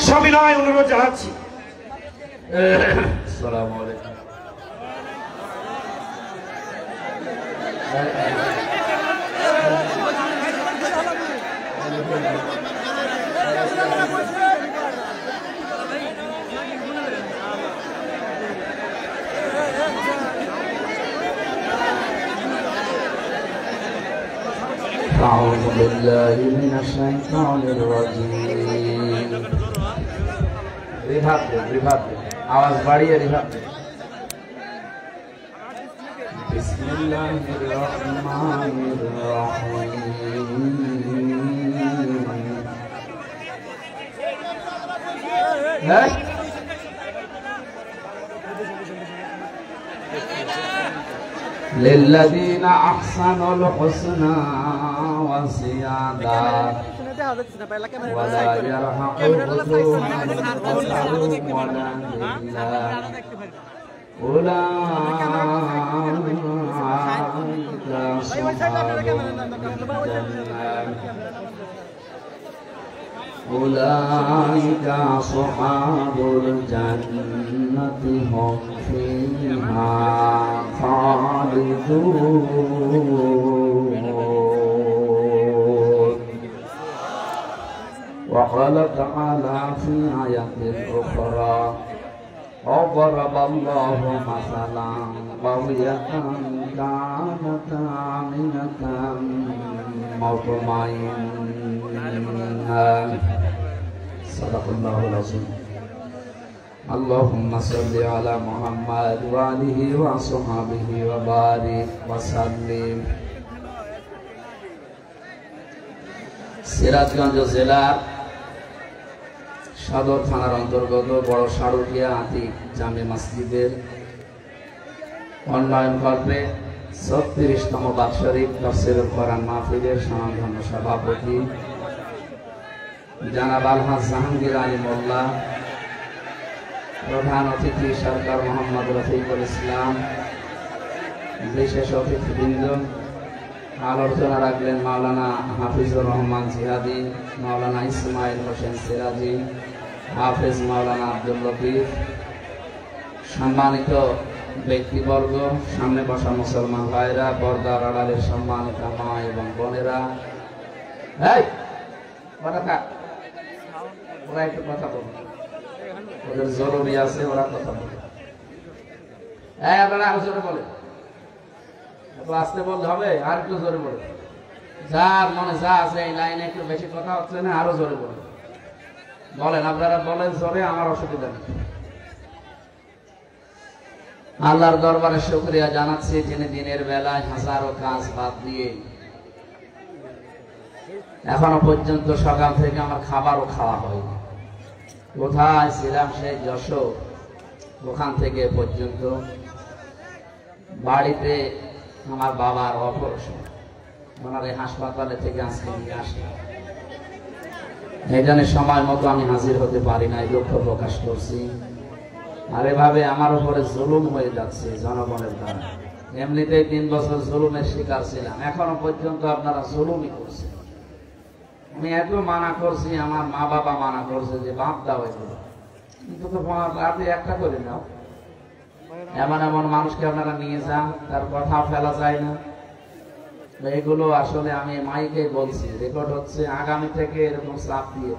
সবিনয় অনুরোধ জানাচ্ছি। আসসালামু আলাইকুম। أعوذ بالله من الشيطان الرجيم. রিভাব আওয়াজ বাড়িয়ে রিভাব। বিসমিল্লাহির রহমানির রহিম। হ্যাঁ للذين أحسنوا الحسنى وزيادة ولا يرهق وجوههم قتر ولا ذلة أولئك أصحاب الجنة هم فيها خالدون. وقال تعالى في آية أخرى وضرب الله مثلا قرية كانت آمنة مطمئنة. صدق الله العظيم. اللهم صل على محمد وآله وصحبه وبارك وسلم. সিরাজগঞ্জ জেলার সদর থানার অন্তর্গত বড় সারুকিয়া আতিক জামে মসজিদের উন্নয়ন কল্পে ৩৬তম বাৎসরিক তাফসীরুল কোরআন মাহফিলের স্বনামধন্য সভাপতি জনাব আলহাজ জাহাঙ্গীর আলী মোল্লা, প্রধান অতিথি সরকার মোহাম্মদ রফিকুল ইসলাম, বিশেষ অতিথিবৃন্দ, আলোচনা রাখলেন মাওলানা হাফিজুর রহমান জিহাদি, মাওলানা ইসমাইল হোসেন সিরাজি, হাফেজ মাওলানা আব্দুল লতিফ, সম্মানিত ব্যক্তিবর্গ, সামনে বসা মুসলমান ভাইরা, পর্দার আড়ালের সম্মানিত মা এবং বোনেরা, ওরা একটু কথা বলবে, ওদের জরুরি আছে, ওরা কথা বলবে। আপনারা আরো জোরে বলে, আসতে বলতে হবে, আর একটু জোরে বলে। যার মনে যা আছে এই লাইনে একটু বেশি কথা হচ্ছে না, আরো জোরে বলে বলেন। আপনারা বলেন জোরে, আমার অসুবিধা নেই। আল্লাহর দরবারে শুকরিয়া জানাচ্ছি, যিনি দিনের বেলায় হাজারো কাজ বাদ দিয়ে এখনো পর্যন্ত সকাল থেকে আমার খাবারও খাওয়া হয়নি। কোথায় ছিলাম সেই যশোর, ওখান থেকে পর্যন্ত বাড়িতে আমার বাবার অপারেশন, ওনার এই হাসপাতালে থেকে আজকে নিয়ে আসলাম। এই জন্য সময় মতো আমি হাজির হতে পারি নাই, দুঃখ প্রকাশ করছি। আর এভাবে আমার উপরে জুলুম হয়ে যাচ্ছে জনগণের দ্বারা। এমনিতেই 3 বছর জুলুমের শিকার ছিলাম, এখনো পর্যন্ত আপনারা জুলুমই করছেন। আমি এত মানা করছি, আমার মা বাবা মানা করছে যে বাদ দাও এগুলো, কিন্তু তো আপনি একটা করে নাও। এমন এমন মানুষকে আপনারা নিয়ে যান, তার কথা ফেলা যায় না। এগুলো আসলে আমি মাইকে বলছি, রেকর্ড হচ্ছে, আগামী থেকে এরকম চাপ দিয়ে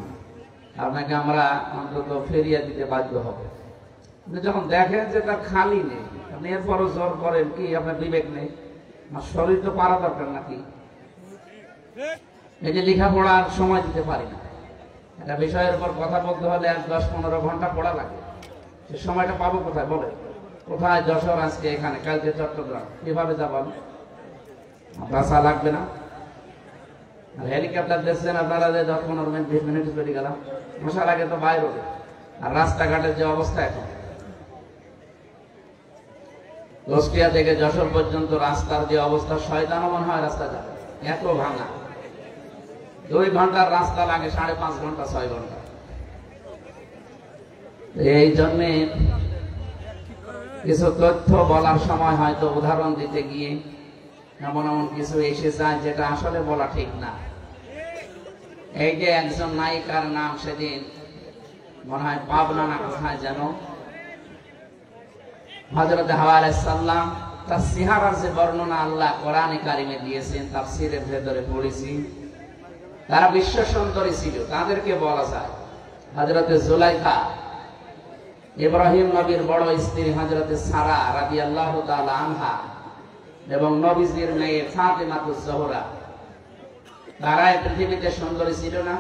আপনাকে আমরা অন্তত ফেরিয়ে দিতে বাধ্য হবে। যখন দেখেন যে তার খালি নেই, আপনি এরপরও জোর করেন, কি আপনার বিবেক নেই? আমার শরীর তো পারা দরকার নাকি? এই যে লেখাপড়ার সময় দিতে পারি না, একটা বিষয়ের উপর কথা বলতে হলে 10-15 ঘন্টা পড়া লাগে, সে সময়টা পাবো কোথায় বলে? কোথায় যশোর আজকে এখানে, কালকে চট্টগ্রাম, কিভাবে যাবেন? বাসা লাগবে না? আর হেলিকপ্টার দেখছেন আপনারা যে 10-15 মিনিট চলে গেলাম, মশার আগে তো বাইরে। আর রাস্তাঘাটের যে অবস্থা এখন, কুষ্টিয়া থেকে যশোর পর্যন্ত রাস্তার যে অবস্থা, শয়তানও মনে হয় রাস্তা যাবে, এত ভাঙা। 2 ঘন্টার রাস্তা লাগে 5.5 ঘন্টা 6 ঘন্টা। এই জন্যে কিছু তথ্য বলার সময় হয়তো উদাহরণ দিতে গিয়ে এমন এমন কিছু এসে যায় যেটা আসলে বলা ঠিক না। এই যে একজন নায়িকার নাম সেদিন মনে হয় পাবনা না কোথায় যেন, হযরত হাওয়া আলাইহিস সালাম তার চেহারার যে বর্ণনা আল্লাহ কোরআনে কারিমে দিয়েছেন, তাফসীরের ভেতরে পড়েছি, তারা বিশ্ব সুন্দরী ছিল। তাদেরকে বলা যায় হযরত জুলাইখা, ইব্রাহিম নবীর বড় স্ত্রী হযরত সারা রাদিয়াল্লাহু তাআলা আনহা এবং নবীজির মেয়ে ফাতেমাতুজ জোহরা, তারা এই পৃথিবীতে সুন্দরী ছিল না?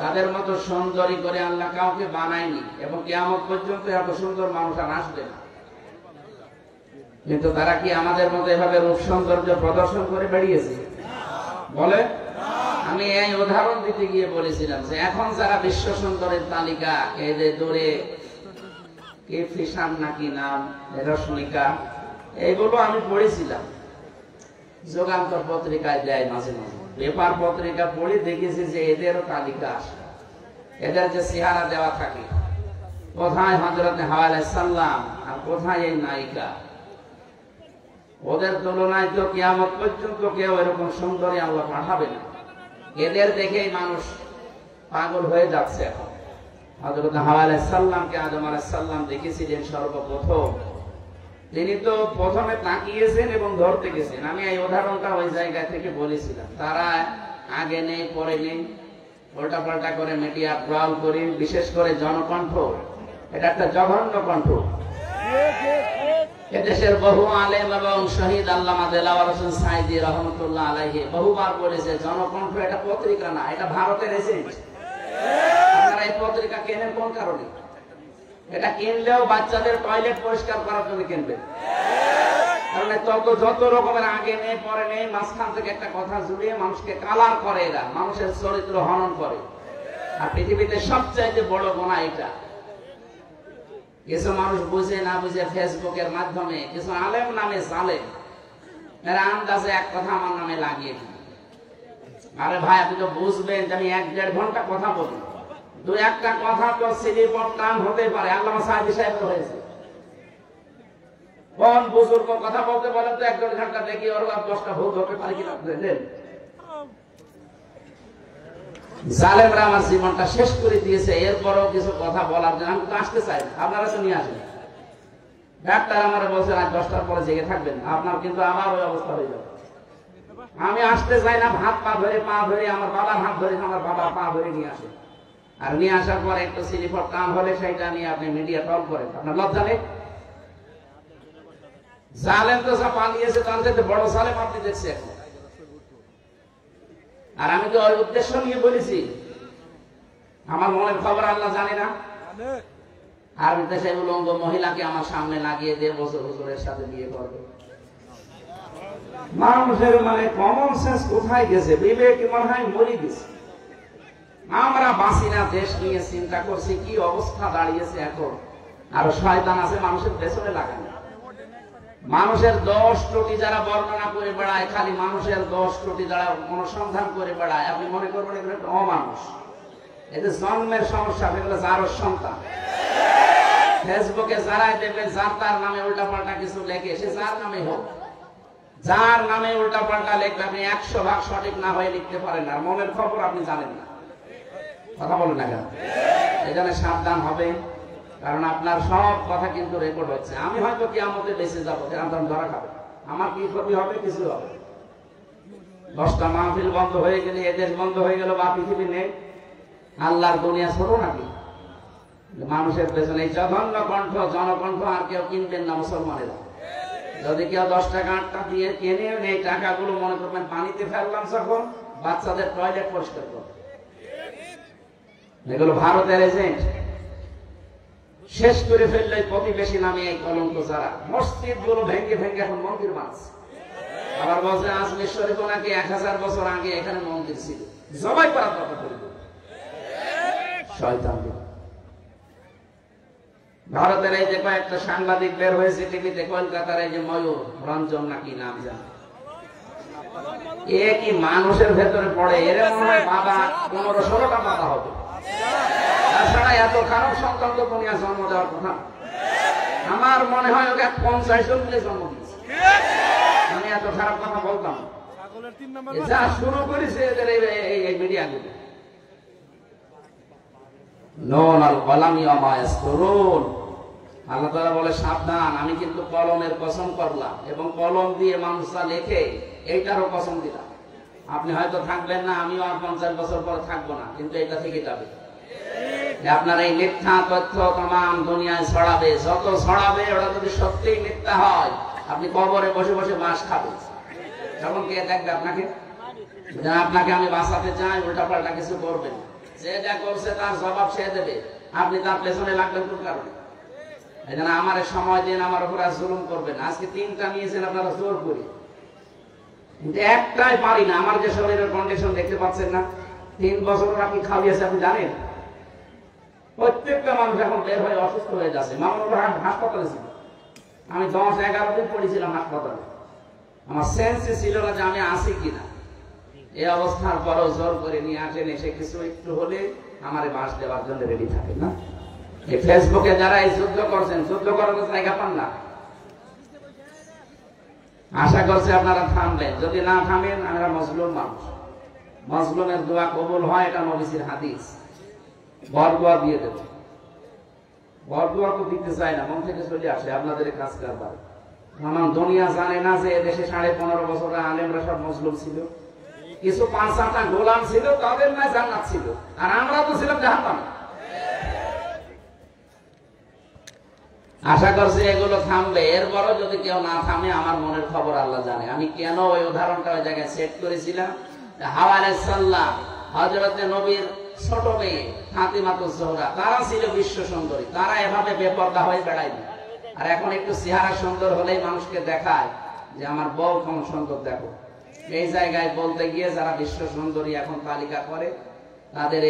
তাদের মতো সুন্দরী করে আল্লাহ কাউকে বানায়নি এবং কিয়ামত পর্যন্ত এত সুন্দর মানুষ আর আসবে না। কিন্তু তারা কি আমাদের মতো এভাবে রূপ সৌন্দর্য প্রদর্শন করে বেরিয়েছে? বলে, আমি এই উদাহরণ দিতে গিয়ে বলেছিলাম যে এখন যারা বিশ্ব সুন্দরের তালিকা, এই যে দূরে কে ফিশান নাকি নাম, রশ্মিকা, এইগুলো আমি পড়েছিলাম, যুগান্তর পত্রিকায় দেয় মাঝে মাঝে, পেপার পত্রিকা পড়ে দেখেছি যে এদেরও তালিকা আসে, এদের যে চেহারা দেওয়া থাকে, কোথায় হযরত হাওয়া আলাইহিস সালাম আর কোথায় এই নায়িকা। ওদের তুলনায় তো কিয়ামত পর্যন্ত কেউ এরকম সুন্দরী আল্লাহ পাঠাবে না। এদের দেখেই মানুষ পাগল হয়ে যাচ্ছে এখন। হযরত হাওয়া আলাইহিস সালামকে আদম আলাইহিস সালাম দেখেছিলেন সর্বপ্রথম, তিনি তো প্রথমে তাকিয়েছেন এবং ধরতে গেছেন। আমি এই উদাহরণটা ওই জায়গা থেকে বলেছিলাম। তারা আগে নেই পরে নেই, উল্টা পাল্টা করে মিডিয়া ট্রল করে, বিশেষ করে জনকণ্ঠ, এটা একটা জঘন্য কণ্ঠ। এদেশের বহু আলেম এবং শহীদ আল্লামা দেলাওয়ার হোসেন সাঈদী রহমাতুল্লাহ আলাইহি বহুবার বলেছে, জনকণ্ঠ এটা পত্রিকা না, এটা ভারতের এজেন্ট। আপনারা এই পত্রিকা কেনেন কোন কারণে? এটা কিনলেও বাচ্চাদের টয়লেট পরিষ্কার করার জন্য কিনবে, কারণ যত রকমের আগে নেই পরে নেই, মাঝখান থেকে একটা কথা জুড়িয়ে মানুষকে কালার করে, এরা মানুষের চরিত্র হনন করে। আর পৃথিবীতে সবচাইতে বড় গুনাহ এটা। কিছু মানুষ বুঝে না বুঝে ফেসবুকের মাধ্যমে কিছু আলেম নামে জালেম, এরা আন্দাজে এক কথা আমার নামে লাগিয়ে দিল। আরে ভাই, আপনি তো বুঝবেন যে আমি 1-1.5 ঘন্টা কথা বলি, দু একটা কথা তো স্লিপ অফ টাং হতে পারে। আল্লামা সাঈদী সাহেব হয়েছে, কোন বুজুর্গ কথা বলতে বলেন তো 1-1.5 ঘন্টা দেখি ওর 10টা ভূত হতে পারে কিনা বুঝলেন? জালেমরা আমার জীবনটা শেষ করে দিয়েছে, এরপরও কিছু কথা বলার জন্য আমি তো আসতে চাই না। আপনারা তো নিয়ে আসেন। ডাক্তার আমার বলছেন আজ 10টার পরে জেগে থাকবেন, আপনার কিন্তু আমার ওই অবস্থা হয়ে যাবে। আমি আসতে চাই না, হাত পা ধরে আমার বাবার হাত ধরে আমার বাবার পা ধরে নিয়ে আসে, আর নিয়ে আসার পরে একটু সিলিফর টান হলে সেইটা নিয়ে আপনি মিডিয়া টল করেন। আপনার লজ্জা নেই? জালেম তো সব পালিয়েছে, তার চাইতে বড় জালেম আপনি দেখছি এখন। আর আমি তো ওই উদ্দেশ্য নিয়ে বলেছি, আমার মনের খবর আল্লাহ জানে না। আর দেশে উলঙ্গ মহিলাকে আমার সামনে লাগিয়ে দিয়ে বছর হুজুরের সাথে বিয়ে করবে। মানুষের মানে কমন সেন্স কোথায় গেছে? বিবেক মনে হয় মরে গেছে। আমরা বাঁচি না, দেশ নিয়ে চিন্তা করছি, কি অবস্থা দাঁড়িয়েছে এখন। আর শয়তান আছে মানুষের পেছনে লাগানো। মানুষের দোষ ত্রুটি যারা বর্ণনা করে বেড়ায়, খালি মানুষের দোষ ত্রুটি যারা অনুসন্ধান করে বেড়ায়, আপনি মনে করবেন এগুলো একটা অমানুষ। এদের জন্মের সমস্যা, এগুলো যারও সন্তান। ফেসবুকে যারাই দেখবেন যার তার নামে উল্টা পাল্টা কিছু লেখে, সে যার নামে হোক, যার নামে উল্টা পাল্টা লেখবে, আপনি 100 ভাগ সঠিক না হয়ে লিখতে পারেন, আর মনের খবর আপনি জানেন না। কথা বলেন না কেন? এই জন্য সাবধান হবে, কারণ আপনার সব কথা কিন্তু রেকর্ড হচ্ছে। আমি হয়তো কিয়ামতে বেঁচে যাবো, আপনার ধরা খাবে, আমার কি ক্ষতি হবে? কিছু হবে। 10টা মাহফিল বন্ধ হয়ে গেলে, এদেশ বন্ধ হয়ে গেল, বা পৃথিবী নেই, আল্লাহর দুনিয়া ছোট নাকি? মানুষের পেছনে জঘন্য কণ্ঠ, জনকণ্ঠ আর কেউ কিনবেন না মুসলমানেরা। যদি কেউ 10 টাকা 8 টাকা দিয়ে কেনে, এই টাকাগুলো মনে করবেন পানিতে ফেললাম, যখন বাচ্চাদের টয়লেট পরিষ্কার করবে। এগুলো ভারতের এজেন্ট। শেষ করে ফেললে প্রতিবেশী নামে এই কলঙ্ক যারা মসজিদ গুলো ভেঙে ভেঙে এখন মন্দির বানাচ্ছে। আবার বলছে আজমির শরীফ নাকি 1000 বছর আগে এখানে মন্দির ছিল, জবাই করার কথা বলবে শয়তান। ভারতের এই যে কয়েকটা সাংবাদিক বের হয়েছে টিভিতে, কলকাতার এই যে ময়ূর রঞ্জন নাকি নাম জানে, এ কি মানুষের ভেতরে পড়ে? এর মনে হয় বাবা 15-16টা বাবা হবে। তাছাড়া এত খারাপ সন্তান তো দুনিয়া জন্ম দেওয়ার কথা। আমার মনে হয় ওকে 50 জন মিলে জন্ম দিয়েছে। আমি এত খারাপ কথা বলতাম, যা শুরু করেছে এদের এই মিডিয়াগুলো। নুন আল কলামি ওয়া মা ইয়াসতুরুন। আল্লাহ তাআলা বলে সাবধান, আমি কিন্তু কলমের কসম করলাম এবং কলম দিয়ে মানুষরা লেখে এইটারও কসম দিলাম। আপনি হয়তো থাকবেন না, আমিও আর 50 বছর পর থাকবো না, কিন্তু এটা থেকে যাবে। আপনার এই মিথ্যা তথ্য তাম দুনিয়ায় ছড়াবে, যত ছড়াবে ওটা যদি সত্যিই মিথ্যা হয়, আপনি কবরে বসে বসে মাছ খাবেন। তখন কে দেখবে আপনাকে? আপনাকে আমি বাঁচাতে চাই, উল্টা পাল্টা কিছু করবেন, যে যা করছে তার জবাব সে দেবে, আপনি তার পেছনে লাগবেন কোন কারণে? এই জন্য আমার সময় দিন, আমার উপর আর জুলুম করবেন। আজকে 3টা নিয়েছেন আপনারা জোর করে, কিন্তু একটাই পারি না। আমার যে শরীরের কন্ডিশন দেখতে পাচ্ছেন না, 3 বছর আপনি খাওয়িয়েছে, আপনি জানেন? প্রত্যেকটা মানুষ এখন বের হয়ে অসুস্থ হয়ে যাচ্ছে। মামুনুর হাসপাতালে ছিল, আমি 10-11 দিন পড়েছিলাম হাসপাতালে। আমার সেন্সে ছিল না যে আমি আছি কিনা। এই অবস্থার পরও জোর করে নিয়ে আসেন, এসে কিছু একটু হলে আমার বাস দেওয়ার জন্য রেডি থাকে না। এই ফেসবুকে যারা এই যুদ্ধ করছেন, যুদ্ধ করার জায়গা পান না। আশা করছি আপনারা থামবেন। যদি না থামেন, আমরা মজলুম মানুষ, মজলুমের দোয়া কবুল হয়, এটা নবীর হাদিস। বরদোয়া দিয়ে দেব, বরদোয়া তো দিতে চাই না, মন থেকে চলে আসে আপনাদের কাজ কারবার। আমার দুনিয়া জানে না যে এদেশে 15.5 বছর আলেমরা সব মজলুম ছিল, কিছু 5-8টা গোলাম ছিল, তাদের না জান্নাত ছিল, আর আমরা তো ছিলাম জাহান্নামে। আশা করছি এগুলো থামবে। এরপরও যদি কেউ না থামে, আমার মনের খবর আল্লাহ জানে। আমি কেন ওই উদাহরণটা ওই জায়গায় সেট করেছিলাম, হাওয়া আলাইহিস সালাম, হযরতে নবীর ছোট মেয়ে ফাতিমাতুজ জোহরা, তারা ছিল বিশ্ব সুন্দরী, তারা এভাবে বেপরদা হয়ে বেড়ায়নি। আর এখন একটু চেহারা সুন্দর হলেই মানুষকে দেখায় যে আমার বউ কোন সুন্দর, দেখো। এই জায়গায় বলতে গিয়ে যারা বিশ্ব সুন্দরী এখন তালিকা করে, তাদের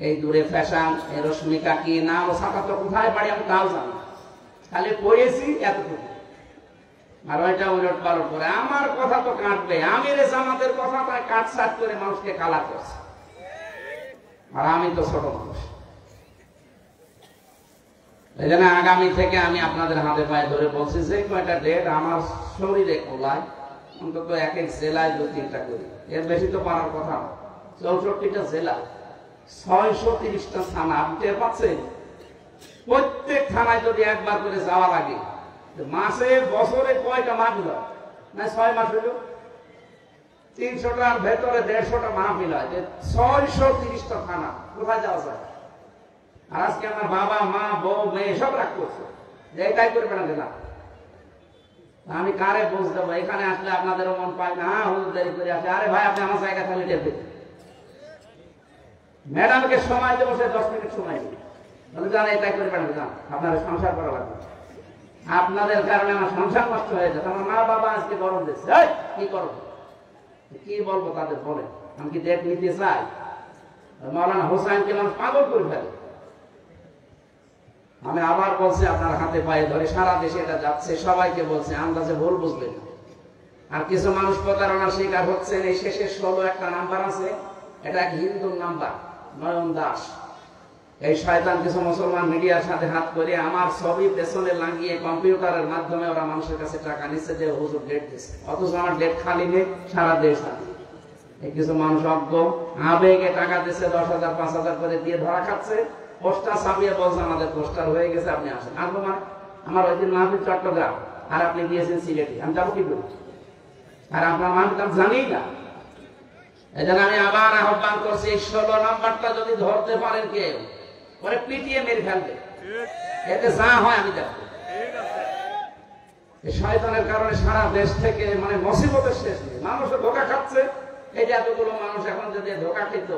এই দূরে ফ্যাশন, এই রশ্মিকা কি নাম, ও সাঁতার তো কোথায় বাড়ি আমি তাও জানি, খালি পড়েছি এতটুকু। আর ওইটা উলট পালট করে আমার কথা তো কাটবে, আমির জামাতের কথা তাই কাটছাট করে মানুষকে কালা করছে। আর আমি তো ছোট মানুষ। এই জন্য আগামী থেকে আমি আপনাদের হাতে পায়ে ধরে বলছি, যে কয়টা ডেট আমার শরীরে কোলায়, অন্তত এক এক জেলায় 2-3টা করি, এর বেশি তো পারার কথা না। 64টা জেলা, 630টা থানা, আপনি টের পাচ্ছেন? প্রত্যেক থানায় যদি একবার করে যাওয়া লাগে, মাসে বছরে কয়টা মাহফিল হয়? না 6 মাস হইল, 300টার ভেতরে 150টা মাহফিল হয়, 630টা থানা, কোথায় যাওয়া যায়? আর আজকে আমার বাবা মা বউ মেয়ে সব রাগ করছে যে এটাই করবে না দিলাম। আমি কারে বুঝ দেবো? এখানে আসলে আপনাদেরও মন পায় না, হুজুর দেরি করে আসে, আরে ভাই আপনি আমার জায়গা খালি টের পেতে, ম্যাডামকে সময় দেবো, সে 10 মিনিট সময় দিই, জানে এটাই করবে না দিলাম, আপনাদের সংসার করা লাগবে। আপনাদের কারণে আমার সংসার নষ্ট হয়ে যায়। আমার মা বাবা আজকে গরম দিচ্ছে, কি করবো, কি বলবো তাদের? বলে আমি কি ডেট নিতে চাই? মাওলানা হোসাইনকে মানুষ পাগল করে ফেলে। আমি আবার বলছি, আপনার হাতে পায়ে ধরে, সারা দেশে এটা যাচ্ছে, সবাইকে বলছে, আন্দাজে ভুল বুঝবেন। আর কিছু মানুষ প্রতারণার শিকার হচ্ছেন। এই শেষের 16 একটা নাম্বার আছে, এটা এক হিন্দুর নাম্বার, নয়ন দাস। এই শয়তান কিছু মুসলমান মিডিয়ার সাথে হাত করে আমার ছবি পেছনে লাগিয়ে কম্পিউটারের মাধ্যমে ওরা মানুষের কাছে টাকা নিচ্ছে যে হুজুর ডেট দিচ্ছে, অথচ আমার ডেট খালি নেই, সারা দেশ খালি। এই কিছু মানুষ অজ্ঞ আবেগে টাকা দিচ্ছে, 10,000 5,000 করে দিয়ে ধরা খাচ্ছে। পোস্টার ছাপিয়ে বলছে আমাদের পোস্টার হয়ে গেছে, আপনি আসেন। আর আমার ওই দিন মাহফিল চট্টগ্রাম, আর আপনি দিয়েছেন সিলেটে, আমি যাবো কি করি? আর আপনার মাহফিল আমি জানি না। এই জন্য আমি আবার আহ্বান করছি, এই 16 নাম্বারটা যদি ধরতে পারেন কেউ, পরে পিটিয়ে মেরে ফেলবে, এতে যা হয় আমি দেখবো। এই শয়তানের কারণে সারা দেশ থেকে মানে মুসিবতের শেষ নেই, মানুষ ধোকা খাচ্ছে। এই যে এতগুলো মানুষ এখন যদি ধোকা খেত,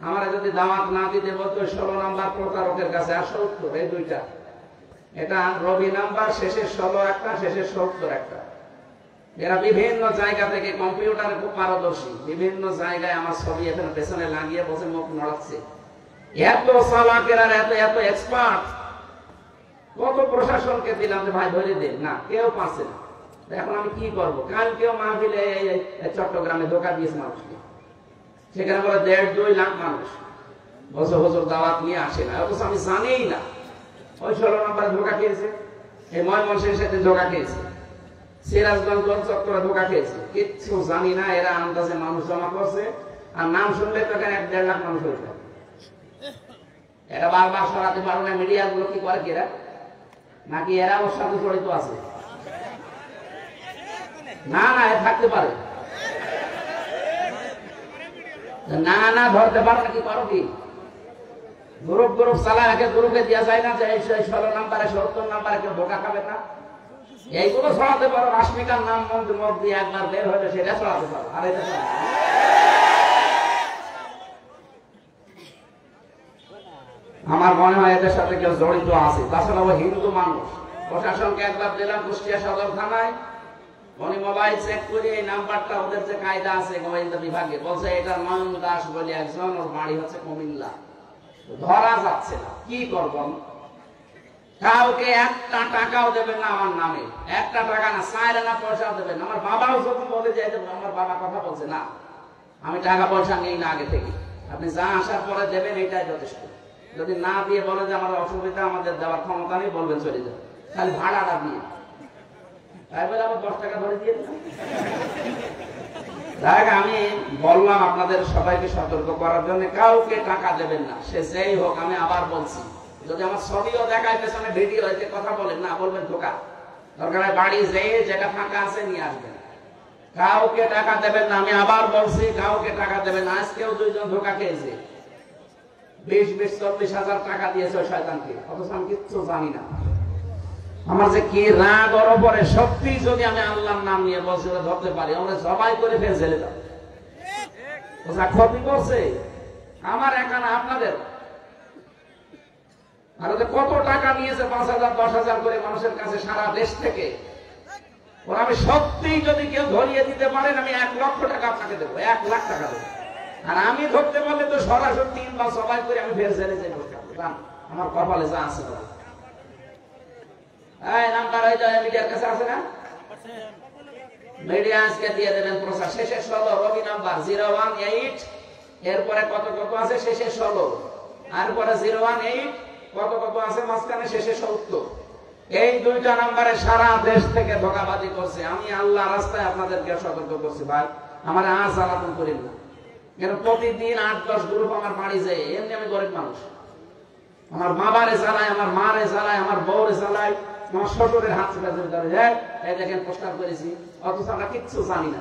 আমরা যদি দাওয়াত না দিতে বলতো 16 নাম্বার প্রতারকের কাছে, আর 70, এই দুইটা, এটা রবি নাম্বার, শেষে 16 একটা, শেষে 70 একটা। এরা বিভিন্ন জায়গা থেকে কম্পিউটারে খুব পারদর্শী, বিভিন্ন জায়গায় আমার ছবি এখানে পেছনে লাগিয়ে বসে মুখ নড়াচ্ছে। এত চালাকের আর এত এত এক্সপার্ট, কত প্রশাসনকে দিলাম যে ভাই ধরে দেন, না কেউ পাচ্ছে না। এখন আমি কি করবো? কালকেও মাহফিলে চট্টগ্রামে ধোকা দিয়েছে মানুষকে, সেখানে বলে 1.5-2 লাখ মানুষ, বছর বছর দাওয়াত নিয়ে আসে না, অথচ আমি জানিই না ওই 16 নম্বরে ধোকা খেয়েছে, এই ময়মনসিংহের সাথে ধোকা খেয়েছে, সিরাজগঞ্জ গোল চত্বরে ধোকা খেয়েছে, কিচ্ছু জানি না। এরা আন্দাজে মানুষ জমা করছে, আর নাম শুনলে তো এখানে 1.5 লাখ মানুষ হয়ে যায়। এটা বারবার সরাতে পারো না। মিডিয়া গুলো কি করে এরা, নাকি এরা ওর সাথে জড়িত আছে? না না, এ থাকতে পারে না। না ধরতে পারো নাকি, পারো কি? গ্রুপ গ্রুপ চালা একে গ্রুপে দেওয়া যায় না যে 16 নাম্বারে 70 নাম্বারে কেউ ধোকা খাবে না, এইগুলো ছড়াতে পারো। রাশমিকার নাম মুখ দিয়ে একবার বের হলে সেটা ছড়াতে পারো। আর এটা আমার মনে হয় এদের সাথে কেউ জড়িত আছে। তাছাড়া ও হিন্দু মানুষ। প্রশাসনকে একবার দিলাম কুষ্টিয়া সদর থানায়, উনি মোবাইল চেক করে এই নাম্বারটা, ওদের যে কায়দা আছে গোয়েন্দা বিভাগে, বলছে এটা নয়ন দাস বলে একজন, ওর বাড়ি হচ্ছে কুমিল্লা। ধরা যাচ্ছে না, কি করব? কাউকে একটা টাকাও দেবেন না আমার নামে, একটা টাকা না, 4 আনা পয়সাও দেবেন না। আমার বাবাও যখন বলে যে আমার বাবা কথা বলছে, না আমি টাকা পয়সা নেই না আগে থেকে, আপনি যা আসার পরে দেবেন এটাই যথেষ্ট। যদি না দিয়ে বলে যে আমার অসুবিধা, আমাদের দেওয়ার ক্ষমতা নেই, বলবেন চলে যান, খালি ভাড়াটা দিয়ে, তাই বলে আবার 10 টাকা ধরে দিয়ে দিলাম। দেখ, আমি বললাম আপনাদের সবাইকে সতর্ক করার জন্য, কাউকে টাকা দেবেন না, সে যেই হোক। আমি আবার বলছি, যদি আমার ছবিও দেখায়, পেছনে ভিডিও হয়েছে, কথা বলেন না, বলবেন ধোকা। দরকার বাড়ি যেয়ে যেটা ফাঁকা আছে নিয়ে আসবেন। কাউকে টাকা দেবেন না, আমি আবার বলছি, কাউকে টাকা দেবেন না। আজকেও 2 জন ধোকা খেয়েছে, 20-40 হাজার টাকা দিয়েছে ওই শয়তানকে, অথচ আমি কিচ্ছু জানি না। আমার যে কি রাগ ওর উপরে, সত্যি যদি আমি আল্লাহর নাম নিয়ে বলছি ধরতে পারি, আমরা সবাই করে ফের জেলে দাও। ক্ষতি করছে আমার একা না, আপনাদের। আর কত টাকা নিয়েছে, 5,000-10,000 করে মানুষের কাছে সারা দেশ থেকে। ওরা আমি সত্যি যদি কেউ ধরিয়ে দিতে পারেন, আমি 1 লক্ষ টাকা আপনাকে দেবো, 1 লাখ টাকা দেবো। আর আমি ধরতে পারলে তো সরাসরি 3 বা সবাই করে আমি ফের জেলে যাই। আমার কপালে যা আছে নাম্বার মিডিয়ার কাছে আছে না, মিডিয়া আজকে দিয়ে দেবেন প্রচার। শেষে 16 রবি নাম্বার 018, এরপরে কত কত আছে শেষে 16, আর পরে 018 কত কত আছে মাঝখানে শেষে 70। এই 2টা নাম্বারে সারা দেশ থেকে ধোঁকাবাজি করছে। আমি আল্লাহ রাস্তায় আপনাদেরকে সতর্ক করছি, ভাই আমার আজ আলাদন করেন না। কেন প্রতিদিন 8-10 গ্রুপ আমার বাড়ি যায়। এমনি আমি গরিব মানুষ, আমার বাবারে জ্বালায়, আমার মারে জ্বালায়, আমার বউরে জ্বালায়, আমার শ্বশুরের হাত ধরে এই দেখেন পোস্টার করেছি, অথচ আমরা কিচ্ছু জানি না।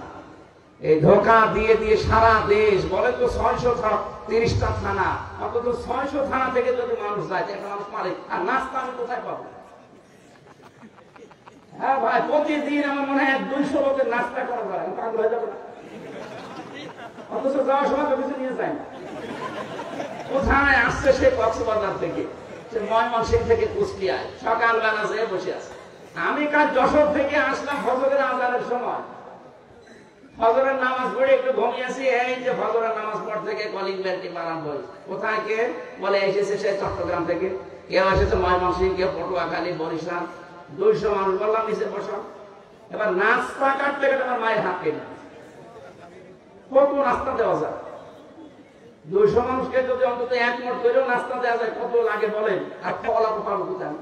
এই ধোঁকা দিয়ে দিয়ে সারা দেশ বলে তো 630টা থানা, অথচ 600 থানা থেকে যদি মানুষ যায়, একটা মানুষ মারে, আর নাস্তা আমি কোথায় পাবো? হ্যাঁ ভাই, প্রতিদিন আমার মনে হয় 200 লোকের নাস্তা করা যায়, আমি পাগল হয়ে যাবো না? অথচ যাওয়ার সময় তো কিছু নিয়ে যায় না। কোথায় আসছে সে? কক্সবাজার থেকে, সে ময়মনসিংহ থেকে কুষ্টিয়ায়, সকালবেলা যেয়ে বসে আছে। আমি কাল যশোর থেকে আসলাম ফজরের আজানের সময়, ফজরের নামাজ পড়ে একটু ঘুমিয়েছি। এই যে ফজরের নামাজ পড় থেকে কলিং বেল টিপ আরম্ভ হয়েছে। কোথায় কে বলে এসেছে? সে চট্টগ্রাম থেকে, কেউ এসেছে ময়মনসিংহ, কেউ পটুয়াখালী, বরিশাল। 200 মানুষ। বললাম নিচে বসো। এবার নাস্তা কাটতে কাটে আমার মায়ের হাত কেটে, কত নাস্তা দেওয়া যায়? 200 মানুষকে যদি অন্তত 1 মোট করেও নাস্তা দেওয়া যায়, কত লাগে বলেন? আর ফল পাবো কোথায়?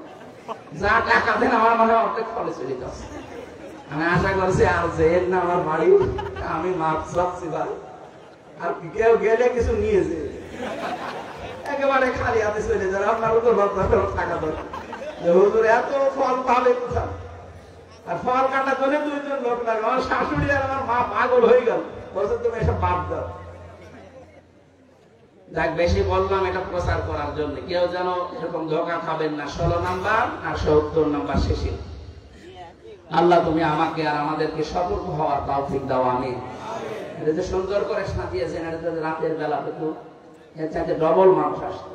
যা টাকা দেন আমার মনে হয় অর্ধেক ফলে চলে যাচ্ছে। আমি আশা করছি আর যেন না আমার বাড়ি, আমি মাছ চাচ্ছি ভাই, আর কেউ গেলে কিছু নিয়েছে, একেবারে খালি হাতে চলে যাবে। আপনারও তো টাকা দরকার, হুজুর এত ফল পাবে কোথায়? আর ফল কাটার জন্য 2 জন লোক লাগে। আমার শাশুড়ি আর আমার মা পাগল হয়ে গেল, বলছে তুমি এসব বাদ দাও। যাক, বেশি বললাম এটা প্রচার করার জন্য, কেউ যেন এরকম ধোঁকা খাবেন না। 16 নাম্বার আর 70 নাম্বার শেষে। আল্লাহ তুমি আমাকে আর আমাদেরকে সতর্ক হওয়ার তৌফিক দাও। আমিন। এটা যে সুন্দর করে সাজিয়েছেন, এটা যদি রাতের বেলা হতো, এর চাইতে ডবল মানুষ আসতো।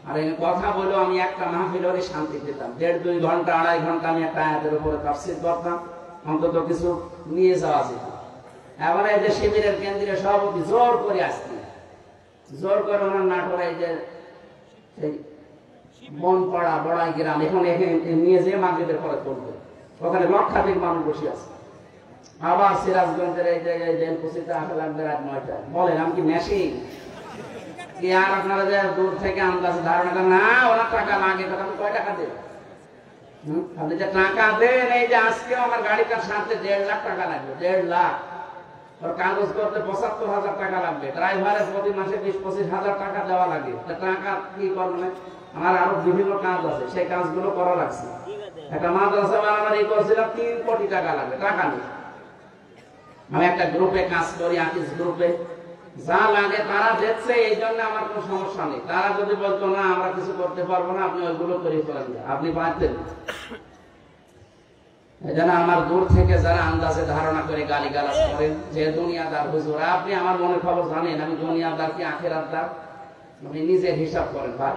আর এই কথা বলে আমি একটা মাহফিল হলে শান্তি পেতাম। 1.5-2 ঘন্টা 2.5 ঘন্টা আমি একটা আয়াতের উপরে তাফসীর করতাম, অন্তত কিছু নিয়ে যাওয়া যেত। এবার এই যে শিবিরের কেন্দ্রীয় সভাপতি জোর করে আসছে, জোর করে ওনার নাটোর এই যে বনপাড়া বড়াই গ্রাম, এখানে নিয়ে যেয়ে মাগরিবের পরে করবে। ওখানে লক্ষাধিক মানুষ বসে আছে। আবার সিরাজগঞ্জের এই জায়গায় জেলকুচিতে আসা লাগবে রাত 9টায়। বলেন আমি কি মেশিন? কি আর আপনারা যে দূর থেকে আন্দাজ ধারণাটা না, ওনার টাকা লাগে, আপনি কয় টাকা দেন? আপনি যে টাকা দেন, এই যে আজকে আমার গাড়িটার সাথে 1.5 লাখ টাকা লাগবে, 1.5 লাখ। ওর কাগজ করতে ৭৫,০০০ টাকা লাগবে, ড্রাইভারের প্রতি মাসে ২০-২৫,০০০ টাকা দেওয়া লাগে। টাকা কি করবে? আমার আরো বিভিন্ন কাজ আছে, সেই কাজগুলো করা লাগছে। একটা মাদ্রাসা বানানোর এই করছিলাম, ৩ কোটি টাকা লাগবে, টাকা নেই। আমি একটা গ্রুপে কাজ করি, আর্টিস্ট গ্রুপে, যা লাগে তারা দেখছে, এই জন্য আমার কোনো সমস্যা নেই। তারা যদি বলতো না আমরা কিছু করতে পারবো না, আপনি ওইগুলো করে ফেলেন, আপনি পারতেন। এই জন্য আমার দূর থেকে যারা আন্দাজে ধারণা করে গালিগালাজ করেন যে দুনিয়াদার হুজুর, আপনি আমার মনের খবর জানেন আমি দুনিয়াদার কি আখিরাতদার? আপনি নিজের হিসাব করেন ভাই।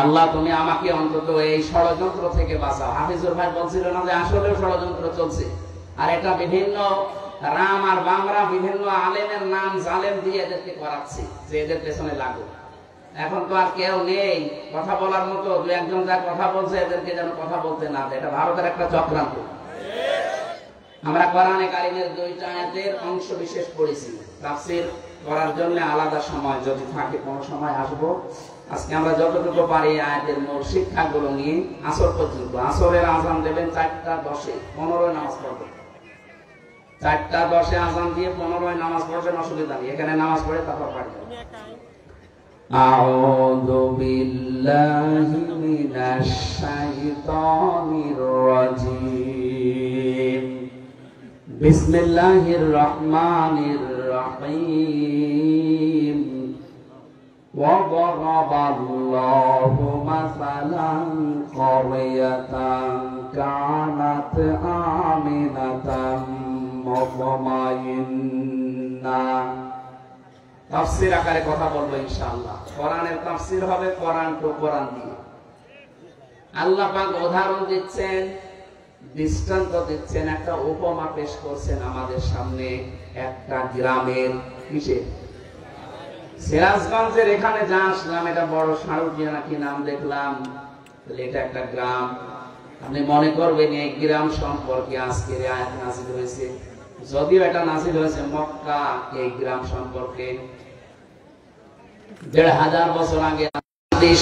আল্লাহ তুমি আমাকে অন্তত এই ষড়যন্ত্র থেকে বাঁচাও। হাফিজুর ভাই বলছিল না যে আসলেও ষড়যন্ত্র চলছে, আর এটা বিভিন্ন রাম আর বাংলা বিভিন্ন আলেমের নাম জালেম দিয়ে এদেরকে করাচ্ছে যে এদের পেছনে লাগো। এখন তো আর কেউ নেই কথা বলার মতো, দু একজন যা কথা বলছে এদেরকে যেন কথা বলতে না দেয়। এটা ভারতের একটা চক্রান্ত। আমরা কোরআনে কারিমের 2টা আয়াতের অংশ বিশেষ পড়েছি, তাফসীর করার জন্য আলাদা সময় যদি থাকে কোনো সময় আসবো। আজকে আমরা যতটুকু পারি আয়াতের মূল শিক্ষাগুলো নিয়ে আসর পর্যন্ত। আসরের আযান দেবেন 4টা 10-এ, 15 নামাজ পড়বেন। 4টা 10-এ আযান দিয়ে 15 নামাজ পড়বেন, অসুবিধা নেই। এখানে নামাজ পড়ে তারপর পড়বেন। আউযু বিল্লাহি মিনাশ শাইতানির রাজীম। বিসমিল্লাহির রহমানির রহিম। وضرب الله مثلا قرية كانت آمنة مطمئنة। তাফসীর আকারে কথা বলবো ইনশাআল্লাহ। কোরআনের তাফসীর হবে কোরআন টু কোরআন দিয়ে। আল্লাহ পাক উদাহরণ দিচ্ছেন, দৃষ্টান্ত দিচ্ছেন, একটা উপমা পেশ করছেন আমাদের সামনে একটা গ্রামের। কিসের? সিরাজগঞ্জের এখানে যা আসলাম, এটা বড় সারুজিয়া নাকি নাম দেখলাম, এটা একটা গ্রাম। আপনি মনে করবেন এই গ্রাম সম্পর্কে আজকের আয়াত নাযিল হয়েছে, যদিও এটা নাযিল হয়েছে মক্কা। এই গ্রাম সম্পর্কে ১৫০০ বছর আগে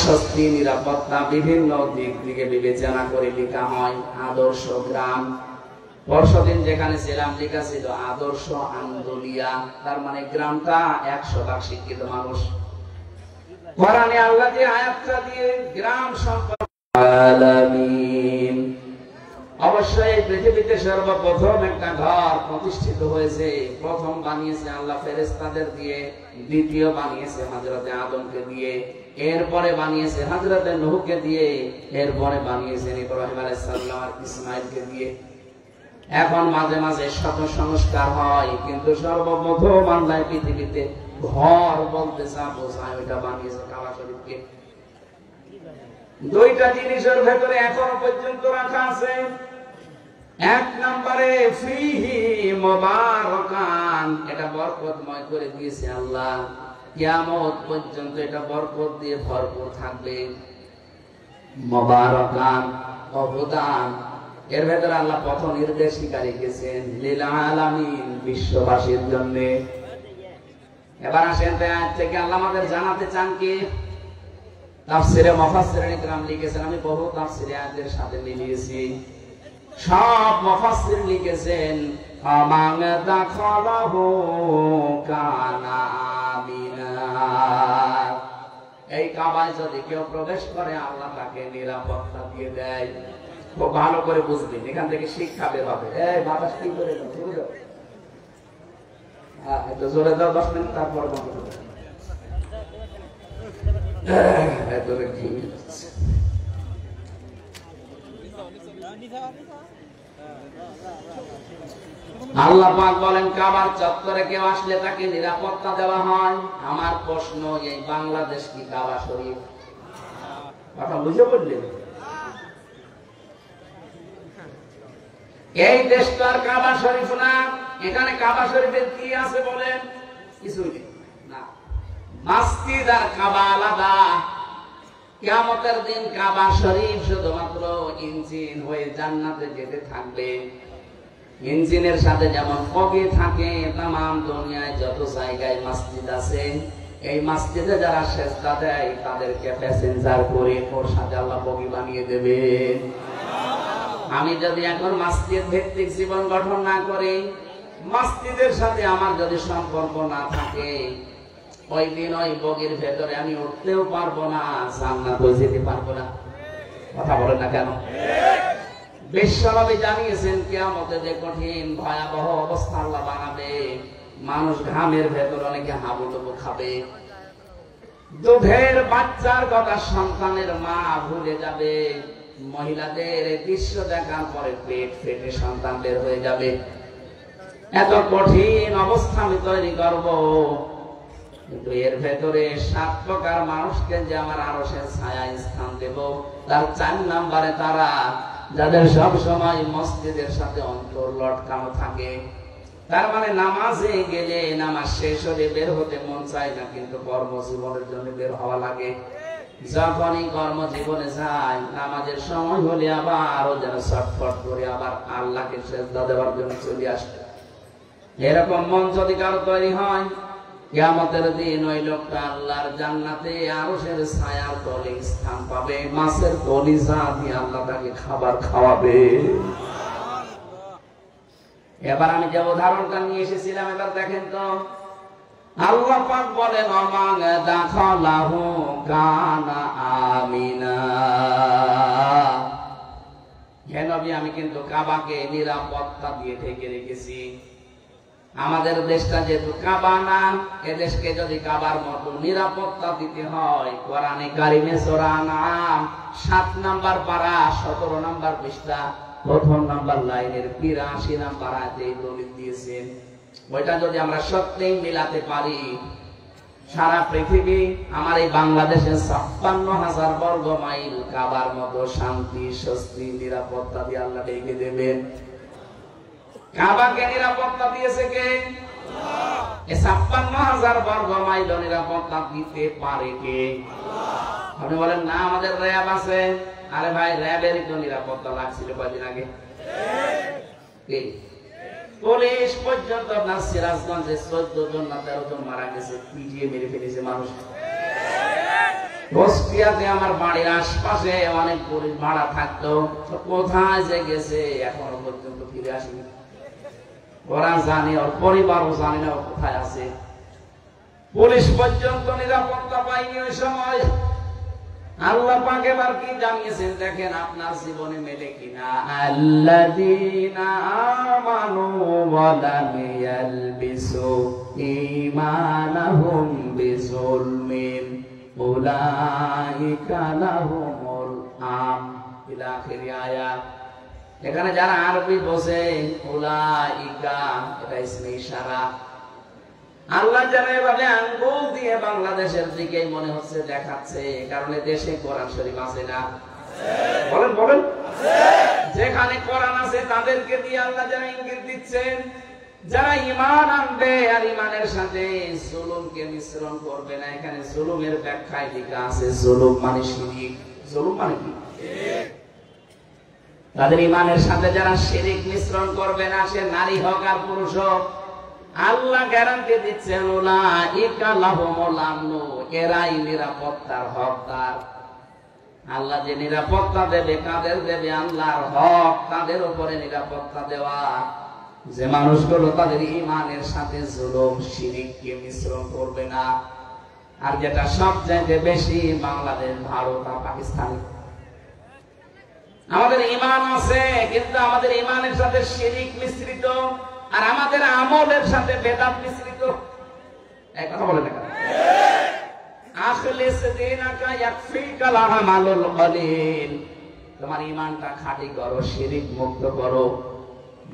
স্বস্তি, নিরাপত্তা বিভিন্ন দিক থেকে বিবেচনা করে লেখা হয় আদর্শ গ্রাম। পরশুদিন যেখানে ছিলাম লেখা ছিল আদর্শ আন্দোলিয়া, তার মানে গ্রামটা 100% শিক্ষিত মানুষ। কোরআনে আল্লাহ যে আয়াতটা দিয়ে গ্রাম সম্পর্কে আলামিন। অবশ্যই পৃথিবীতে সর্বপ্রথম একটা ঘর প্রতিষ্ঠিত হয়েছে, প্রথম বানিয়েছে আল্লাহ ফেরেশতাদের দিয়ে, দ্বিতীয় বানিয়েছে হযরতে আদমকে দিয়ে, এরপরে বানিয়েছে হযরতে নূহকে দিয়ে, এরপরে বানিয়েছেন ইব্রাহিম আলাইহিস সালাম আর ইসমাঈলকে দিয়ে। এখন মাঝে মাঝে শত সংস্কার হয়, কিন্তু সর্বপ্রথম আল্লাহ পৃথিবীতে ঘর বলতে যা বোঝায় ওইটা বানিয়েছে কাবা শরীফকে। 2টা জিনিসের ভেতরে এখনো পর্যন্ত রাখা আছে। 1 নম্বরে ফিহি মুবারাকান, এটা বরকতময় করে দিয়েছে আল্লাহ, কিয়ামত পর্যন্ত এটা বরকত দিয়ে ভরপুর থাকবে। মুবারাকান অবদান, এর ভেতরে আল্লাহ পথ নির্দেশিকা রেখেছেন লিল আলামিন, বিশ্ববাসীর জন্য। এবার আসেন আয়াত থেকে আল্লাহ আমাদের জানাতে চান কি? তাফসীরে মুফাসসিরিন ইকরাম লিখেছেন, আমি বহু তাফসীরে আয়াতের সাথে মিলিয়েছি। সব মুফাসসির লিখেছেন আমান দাখালাহু কানা আমিনা। এই কাবায় যদি কেউ প্রবেশ করে আল্লাহ তাকে নিরাপত্তা দিয়ে দেয়। খুব ভালো করে বুঝবেন, এখান থেকে শিক্ষা বের হবে। এই বাতাস কি করে দাও, জোরে দাও, হ্যাঁ একটু জোরে দাও, 10 মিনিট তারপর বন্ধ করো। আল্লাহ পাক বলেন কাবার চত্বরে কেউ আসলে তাকে নিরাপত্তা দেওয়া হয়। আমার প্রশ্ন, এই বাংলাদেশ কি কাবা শরীফ? কথা বুঝে বললেন? এই দেশটা আর কাবা শরীফ না। এখানে কাবা শরীফের কি আছে বলেন? কিছুই নেই না। মসজিদ আর কাবা আলাদা। কিয়ামতের দিন কাবা শরীফ শুধুমাত্র ইঞ্জিন হয়ে জান্নাতে যেতে থাকবে। ইঞ্জিনের সাথে যেমন বগি থাকে, তামাম দুনিয়ায় যত জায়গায় মসজিদ আছে, এই মসজিদে যারা সেজদা দেয় তাদেরকে প্যাসেঞ্জার করে ওর সাথে আল্লাহ বগি বানিয়ে দেবেন। আমি যদি এখন মসজিদ ভিত্তিক জীবন গঠন না করি, মসজিদের সাথে আমার যদি সম্পর্ক না থাকে, ওই দিন ওই বগির ভেতরে আমি উঠতেও পারবো না, জান্নাতে যেতে পারবো না। কথা বলেন না কেন? বিশ্বনবী জানিয়েছেন কিয়ামতে যে কঠিন ভয়াবহ অবস্থা আল্লাহ বানাবে, মানুষ ঘামের ভেতর অনেকে হাবুডুবু খাবে, দুধের বাচ্চার কথা সন্তানের মা ভুলে যাবে, মহিলাদের দৃশ্য দেখার পরে পেট ফেটে সন্তান বের হয়ে যাবে। এত কঠিন অবস্থা আমি তৈরি করব, কিন্তু এর ভেতরে 7 প্রকার মানুষকে যে আমার আরশের ছায়ায় স্থান দেব, তার 4 নম্বরে তারা যাদের সব সময় মসজিদের সাথে অন্তর লটকানো থাকে। তার মানে নামাজে গেলে নামাজ শেষ হলে বের হতে মন চায় না, কিন্তু কর্মজীবনের জন্য বের হওয়া লাগে। যখনই কর্মজীবনে যায়, নামাজের সময় হলে আবারও যেন ছটফট করে আবার আল্লাহকে সেজদা দেওয়ার জন্য চলে আসে। এরকম মন যদি কারো তৈরি হয়, কিয়ামতের দিন ওই লোকটা আল্লাহর জান্নাতে আরশের ছায়ার তলে স্থান পাবে। মাছের কলিজা দিয়ে আল্লাহ তাকে খাবার খাওয়াবে। এবার আমি যে উদাহরণটা নিয়ে এসেছিলাম, এবার দেখেন তো, আল্লাহ পাক বলেন অমান দাখালাহু কানা আমিনা। হে নবী, আমি কিন্তু কাবাকে নিরাপত্তা দিয়ে ঢেকে রেখেছি। আমাদের দেশটা যেহেতু কাবা না, এ দেশকে যদি কাবার মতো নিরাপত্তা দিতে হয়, কোরআনে কারিমে সূরা আনআম 7 নম্বর পারা 17 নম্বর পৃষ্ঠা 1ম নম্বর লাইনের 82 নম্বর আয়াতে দলিল দিয়েছেন। ওইটা যদি আমরা সত্যিই মিলাতে পারি, সারা পৃথিবী আমার এই বাংলাদেশের 56,000 বর্গ মাইল কাবার মতো শান্তি, স্বস্তি, নিরাপত্তা দিয়ে আল্লাহ ঢেকে দেবেন। কাবাকে নিরাপত্তা দিয়েছে কে? আল্লাহ। এই 56,000 বর্গ মাইল নিরাপত্তা দিতে পারে কে? আল্লাহ। আপনি বলেন না আমাদের র্যাব আছে। আরে ভাই, র্যাবের তো নিরাপত্তা লাগছিল কয়েকদিন আগে। পুলিশ পর্যন্ত আপনার সিরাজগঞ্জে 14 জন না 13 জন মারা গেছে, পিটিয়ে মেরে ফেলেছে মানুষ। কুষ্টিয়াতে আমার বাড়ির আশপাশে অনেক পুলিশ ভাড়া থাকতো, কোথায় যে গেছে এখনো পর্যন্ত ফিরে আসেনি। ওরা জানে, ওর পরিবারও জানে না ও কোথায় আছে। পুলিশ পর্যন্ত নিরাপত্তা পায়নি ওই সময়। আল্লাহ পাক এবার কি জানিয়েছেন দেখেন, আপনার জীবনে মেলে কিনা। আল্লাযীনা আমানু ওয়া লাম ইয়ালবিসু ঈমানাহুম বিযুলমিন উলাইকা লাহুমুল আম ইলা আখির আয়াত। এখানে যারা আরবি বোঝে, উলাইকা এটা ইসমে ইশারা। আল্লাহ যেন এভাবে আঙ্গুল দিয়ে বাংলাদেশের দিকে মনে হচ্ছে দেখাচ্ছে, কারণ দেশে কোরআন শরীফ আছে না? বলেন বলেন। যেখানে কোরআন আছে তাদেরকে দিয়ে আল্লাহ যেন ইঙ্গিত দিচ্ছেন, যারা ঈমান আনবে আর ঈমানের সাথে জুলুমকে মিশ্রণ করবে না। এখানে জুলুমের ব্যাখ্যায় লেখা আছে, জুলুম মানে শিরক। জুলুম মানে কি? তাদের ঈমানের সাথে যারা শিরক মিশ্রণ করবে না, সে নারী হোক আর পুরুষ হোক, আল্লাহ গ্যারান্টি দিচ্ছেন উলাইকা লাহুমুল আমন, এরাই নিরাপত্তার হকদার। আল্লাহ যে নিরাপত্তা দেবে, কাদের দেবে? আল্লাহর হক তাদের উপরে নিরাপত্তা দেওয়া, যে মানুষগুলো তাদের ঈমানের সাথে জুলুম শিরককে মিশ্রণ করবে না। আর যেটা সবচেয়ে বেশি বাংলাদেশ, ভারত আর পাকিস্তান, আমাদের ঈমান আছে কিন্তু আমাদের ঈমানের সাথে শিরক মিশ্রিত, আর আমাদের আমলের সাথে বেদাত মিশ্রিত। এই কথা বলে দেখা আখলিস দীনাকা ইয়াকফিকাল আমালুল কলিল। তোমার ঈমানটা খাঁটি করো, শিরক মুক্ত করো।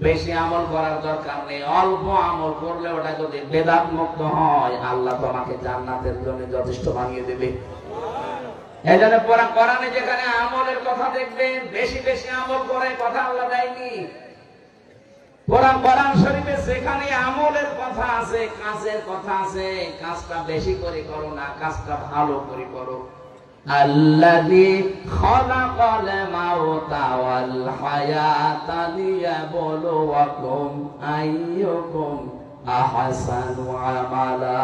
বেশি আমল করার দরকার নেই, অল্প আমল করলে ওটা যদি বেদাত মুক্ত হয়, আল্লাহ তোমাকে জান্নাতের জন্য যথেষ্ট বানিয়ে দেবে। এজন্য কোরআনে যেখানে আমলের কথা দেখবেন, বেশি বেশি আমল করে কথা আল্লাহ দেয়নি। কোরআন শরীফে যেখানে আমলের কথা আছে, কাজের কথা আছে, কাজটা বেশি করে করো না, কাজটা ভালো করে করো। আল্লাযী খালাকাল মাউতা ওয়াল হায়াতা লিয়াবলুয়াকুম আইয়ুকুম আহসানু আমালা।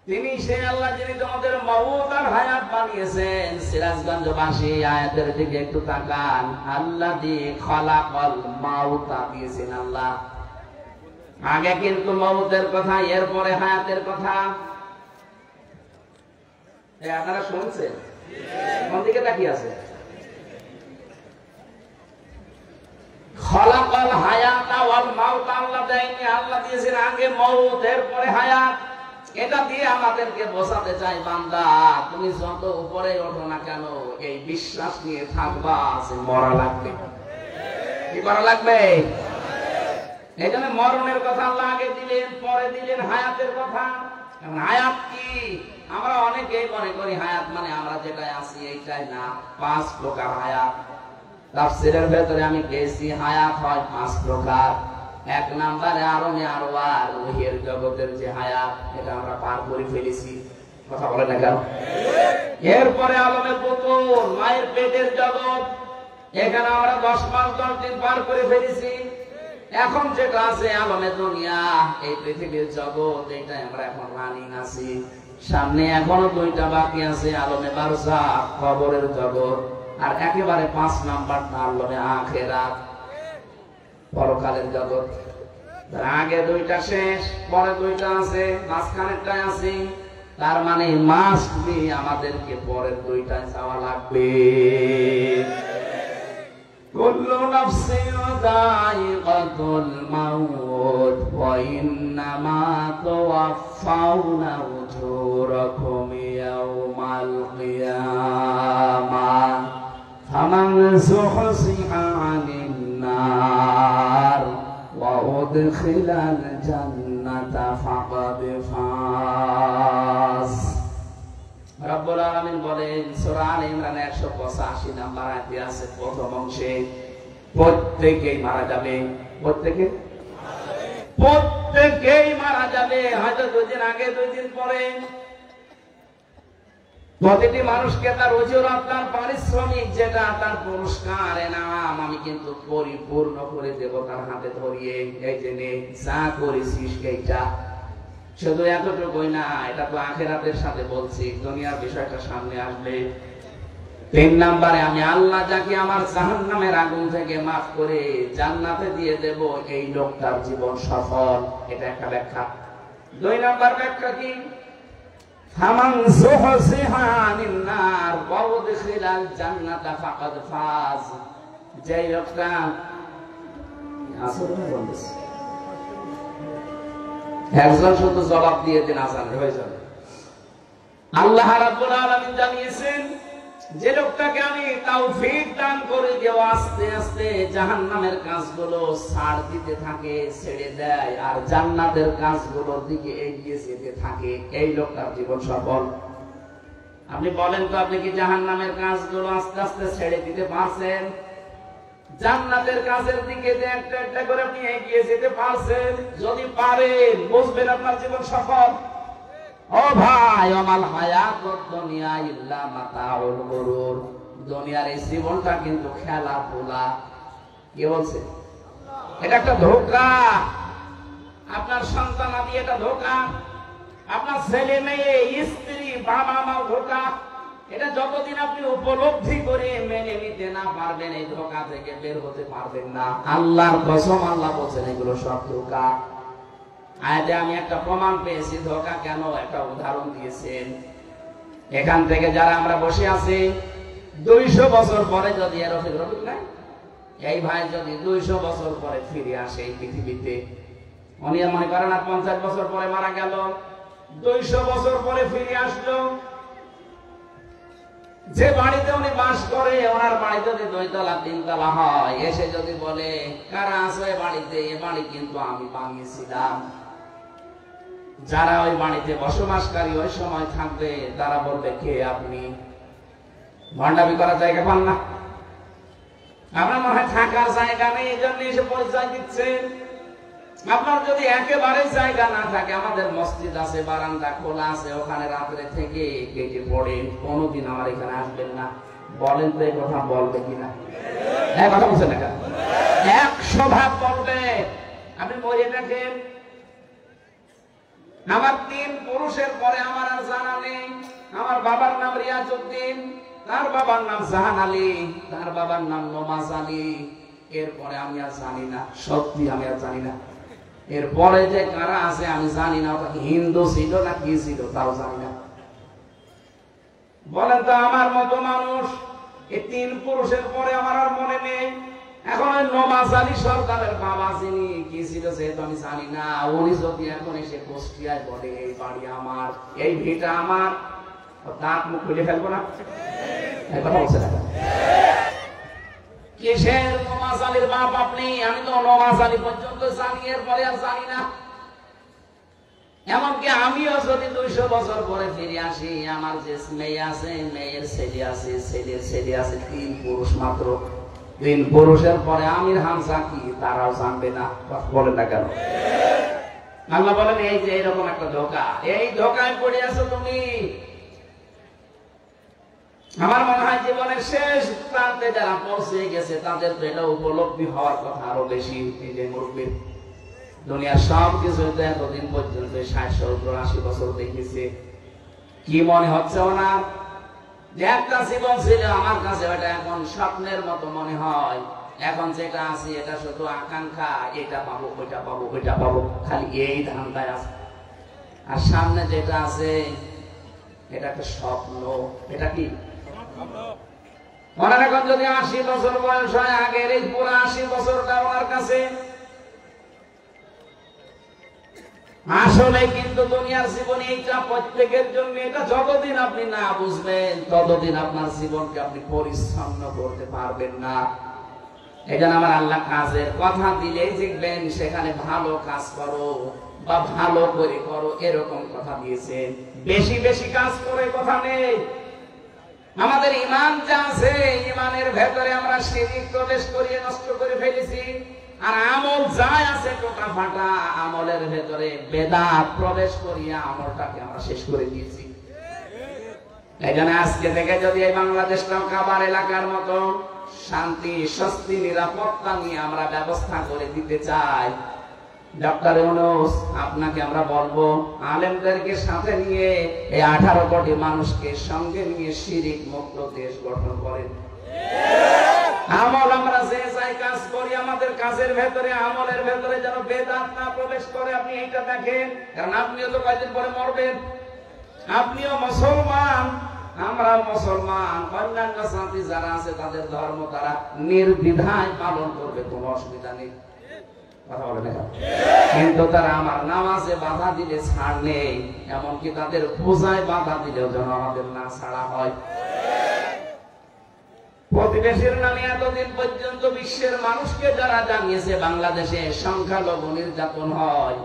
তিনি সেই আল্লাহ যিনি তোমাদের মওত আর হায়াত বানিয়েছেন। সিরাজগঞ্জবাসী আয়াতের দিকে একটু তাকান। আল্লাযী খালাকাল মাউতা দিয়েছেন আল্লাহ। আগে কিন্তু মওতের কথা, এরপরে হায়াতের কথা। আপনারা শুনছেন? কোন দিকে তাকিয়ে আছে? খালাকাল হায়াতা ওয়াল মাউতা আল্লাহ দেয়নি, আল্লাহ দিয়েছেন আগে মওত এরপরে হায়াত। এটা দিয়ে আমাদেরকে বোঝাতে চাই, বান্দা তুমি যত উপরে ওঠো না কেন, এই বিশ্বাস নিয়ে থাকবা যে মরা লাগবে। কি করা লাগবে? এই জন্য মরণের কথা আল্লাহ আগে দিলেন, পরে দিলেন হায়াতের কথা। হায়াত কি? আমরা অনেকেই মনে করি হায়াত মানে আমরা যেটাই আছি এইটাই না। 5 প্রকার হায়াত। তাফসীরের ভেতরে আমি পেয়েছি হায়াত হয় 5 প্রকার। 1 নম্বরে আরমে আরওয়াহ, রুহের জগতের যে হায়াত, এটা আমরা পার করে ফেলেছি। কথা বলে না কেন? এরপরে আলমে পুতুল, মায়ের পেটের জগৎ, এখানে আমরা 10 মাস 10 দিন পার করে ফেলেছি। এখন যেটা আছে আলমে দুনিয়া, এই পৃথিবীর জগৎ, এইটা আমরা এখন রানিং আছি। সামনে এখনো 2টা বাকি আছে, আলমে বারজাখ, কবরের জগৎ, আর একেবারে 5 নাম্বারটা আলমে আখিরাত, পরকালের জগৎ। আগে 2টা শেষ, পরে 2টা আছে, মাঝখানেরটা আছে। তার মানে মাস্ট বি আমাদেরকে পরের 2টায় যাওয়া লাগবে। কুল্লু নাফসিন যায়িকাতুল মাউত ওয়া ইন্নামা তুওয়াফাউনা উজুরাকুম ইয়াওমাল কিয়ামাহ ফামান যুহজিহা আনিন নার ওয়া উদখিলাল জান্নাতা ফাকাদ ফাজ। রব্বুল আলামিন বলেন সূরা আলে ইমরান 185 নাম্বার আয়াতে আছে, প্রথম অংশে প্রত্যেকেই মারা যাবে। প্রত্যেকেই মারা যাবে, হয়তো 2 দিন আগে 2 দিন পরে। প্রতিটি মানুষকে তার উজুরাত, তার পারিশ্রমিক, যেটা তার পুরস্কার, এনাম আমি কিন্তু পরিপূর্ণ করে দেব তার হাতে ধরিয়ে। এই যে নে যা করেছিস এইটা। শুধু এতটুকুই না, এটা তো আখিরাতের সাথে বলছি, দুনিয়ার বিষয়টা সামনে আসবে। 3 নম্বরে আমি আল্লাহ যাকে আমার জাহান্নামের আগুন থেকে মাফ করে জান্নাতে দিয়ে দেব, এই লোকটার জীবন সফল। এটা একটা ব্যাখ্যা। 2 নম্বর ব্যাখ্যা কি? ফামান যুহজিহা আনিন নার ওয়া উদখিলাল জান্নাতা ফাকাদ ফাজ। যে লোকটা আসলে বলছে, একজন শুধু জবাব দিয়ে দিন, আজান হয়ে যাবে। আল্লাহ রাব্বুল আলামিন জানিয়েছেন, যে লোকটাকে আমি তাওফীক দান করে দেব, আস্তে আস্তে জাহান্নামের কাজগুলো ছাড় দিতে থাকে, ছেড়ে দেয়, আর জান্নাতের কাজগুলোর দিকে এগিয়ে যেতে থাকে, এই লোকটার জীবন সফল। আপনি বলেন তো, আপনি কি জাহান্নামের কাজগুলো আস্তে আস্তে ছেড়ে দিতে পারছেন? জান্নাতের কাজের দিকে যে একটা একটা করে আপনি এগিয়ে যেতে পারছেন? যদি পারেন, বুঝবেন আপনার জীবন সফল। ও ভাই, আমাল হায়াতুদ দুনিয়া ইল্লা মাতাউল গুরুর। দুনিয়ার এই জীবনটা কিন্তু খেলাধুলা। কে বলছে? এটা একটা ধোঁকা। আপনার সন্তান আদি এটা ধোঁকা, আপনার ছেলে মেয়ে, স্ত্রী, বাবা মাও ধোঁকা। এটা যতদিন আপনি উপলব্ধি করে মেনে নিতে না পারবেন, এই ধোঁকা থেকে বের হতে পারবেন না। আল্লাহর কসম, আল্লাহ বলেন এগুলো সব ধোঁকা। আয়াতে আমি একটা প্রমাণ পেয়েছি ধোঁকা কেন, একটা উদাহরণ দিয়েছেন। এখান থেকে যারা আমরা বসে আছি, 200 বছর পরে যদি রফিক নাই, এই ভাই যদি 200 বছর পরে ফিরে আসে এই পৃথিবীতে, উনি মনে করেন 50 বছর পরে মারা গেল, 200 বছর পরে ফিরে আসলো, যে বাড়িতে উনি বাস করে, ওনার বাড়ি যদি 2 তলা 3 তলা হয়, এসে যদি বলে কারা আছে বাড়িতে, এ বাড়ি কিন্তু আমি বানিয়েছিলাম, যারা ওই বাড়িতে বসবাসকারী ওই সময় থাকবে, তারা বলবে কে আপনি? ভণ্ডামি করার জায়গা পান না? আপনার মনে হয় থাকার জায়গা নেই, এই জন্য এসে পরিচয় দিচ্ছেন। আপনার যদি একেবারে জায়গা না থাকে, আমাদের মসজিদ আছে, বারান্দা খোলা আছে, ওখানে রাত্রে থেকে কেটে পড়েন, কোনোদিন আমার এখানে আসবেন না। বলেন তো এই কথা বলবে কিনা? হ্যাঁ, কথা বলছেন না? 100 ভাগ বলবে। আপনি মরে দেখেন, আমার 3 পুরুষের পরে আমার আর জানা নেই। আমার বাবার নাম রিয়াজউদ্দিন, তার বাবার নাম জাহান আলী, তার বাবার নাম নমাজ আলী। এরপরে আমি আর জানি না, সত্যি আমি আর জানি না। এরপরে যে কারা আছে আমি জানি না, ওটা হিন্দু ছিল না কি ছিল তাও জানি না। বলেন তো আমার মতো মানুষ এই 3 পুরুষের পরে আমার আর মনে নেই। এখন ওই নমাজ আলী সরকারের বাবা যিনি কি ছিল সেটা আমি জানি না। উনি যদি এখন এসে কুষ্টিয়ায় বলে এই বাড়ি আমার, এই ভিটা আমার, দাঁত মুখ খুলে ফেলবো না? এই কথা বলছে না? কিসের নমাজ আলীর বাপ আপনি? আমি তো নমাজ আলী পর্যন্ত জানি, এরপরে আর জানি না। এমনকি আমিও যদি 200 বছর পরে ফিরে আসি, আমার যে মেয়ে আছে, মেয়ের ছেলে আছে, ছেলের ছেলে আছে, 3 পুরুষ মাত্র। 3 পুরুষের পরে আমির হামজা কি তারাও জানবে না। বলেন না কেন? আল্লাহ বলেন এই যে এরকম একটা ধোঁকা, এই ধোঁকায় পড়ে আছো তুমি। আমার মনে হয় জীবনের শেষ প্রান্তে যারা পৌঁছে গেছে তাদের তো এটা উপলব্ধি হওয়ার কথা আরো বেশি। এই যে মুরব্বী দুনিয়ার সব কিছু এতদিন পর্যন্ত 60, 70, 80 বছর দেখেছে, কি মনে হচ্ছে ওনার যে একটা জীবন ছিল আমার কাছে ওটা এখন স্বপ্নের মতো মনে হয়। এখন যেটা আছে এটা শুধু আকাঙ্ক্ষা, এটা পাবো, ওইটা পাবো, ওইটা পাবো, খালি এই ধান্দায় আছে। আর সামনে যেটা আছে এটা একটা স্বপ্ন। এটা কি ওনার এখন যদি 80 বছর বয়স হয়, আগের এই পুরো 80 বছরটা ওনার কাছে আসলে কিন্তু দুনিয়ার জীবনে এইটা প্রত্যেকের জন্য। এটা যতদিন আপনি না বুঝবেন ততদিন আপনার জীবনকে আপনি পরিচ্ছন্ন করতে পারবেন না। এই জন্য আমার আল্লাহ কাজের কথা দিলেই দেখবেন সেখানে ভালো কাজ করো বা ভালো করে করো, এরকম কথা দিয়েছেন। বেশি বেশি কাজ করে কথা নেই। আমাদের ইমান যা আছে, ইমানের ভেতরে আমরা শিরক প্রবেশ করিয়ে নষ্ট করে ফেলেছি। আর আমল যাই আছে টোটা ফাটা, আমলের ভেতরে বেদাত প্রবেশ করিয়ে আমলটাকে আমরা শেষ করে দিয়েছি। এই জন্য আজকে থেকে যদি এই বাংলাদেশটা কাবার এলাকার মতো শান্তি, স্বস্তি, নিরাপত্তা নিয়ে আমরা ব্যবস্থা করে দিতে চাই, ডক্টর ইউনূস আপনাকে আমরা বলবো আলেমদেরকে সাথে নিয়ে এই 18 কোটি মানুষকে সঙ্গে নিয়ে শিরক মুক্ত দেশ গঠন করেন। আমল আমরা যে যাই কাজ করি, আমাদের কাজের ভেতরে, আমলের ভেতরে যেন বেদাত না প্রবেশ করে। আপনি এইটা দেখেন, কারণ আপনিও তো কয়েকদিন পরে মরবেন। আপনিও মুসলমান, আমরা মুসলমান, অন্যান্য জাতি যারা আছে তাদের ধর্ম তারা নির্দ্বিধায় পালন করবে, কোনো অসুবিধা নেই। কথা বলে না? কিন্তু তারা আমার নামাজে বাধা দিলে ছাড় নেই, এমনকি তাদের পূজায় বাধা দিলেও যেন আমাদের না ছাড়া হয়। প্রতিবেশীর নামে এতদিন পর্যন্ত বিশ্বের মানুষকে যারা জানিয়েছে বাংলাদেশে সংখ্যালঘু নির্যাতন হয়,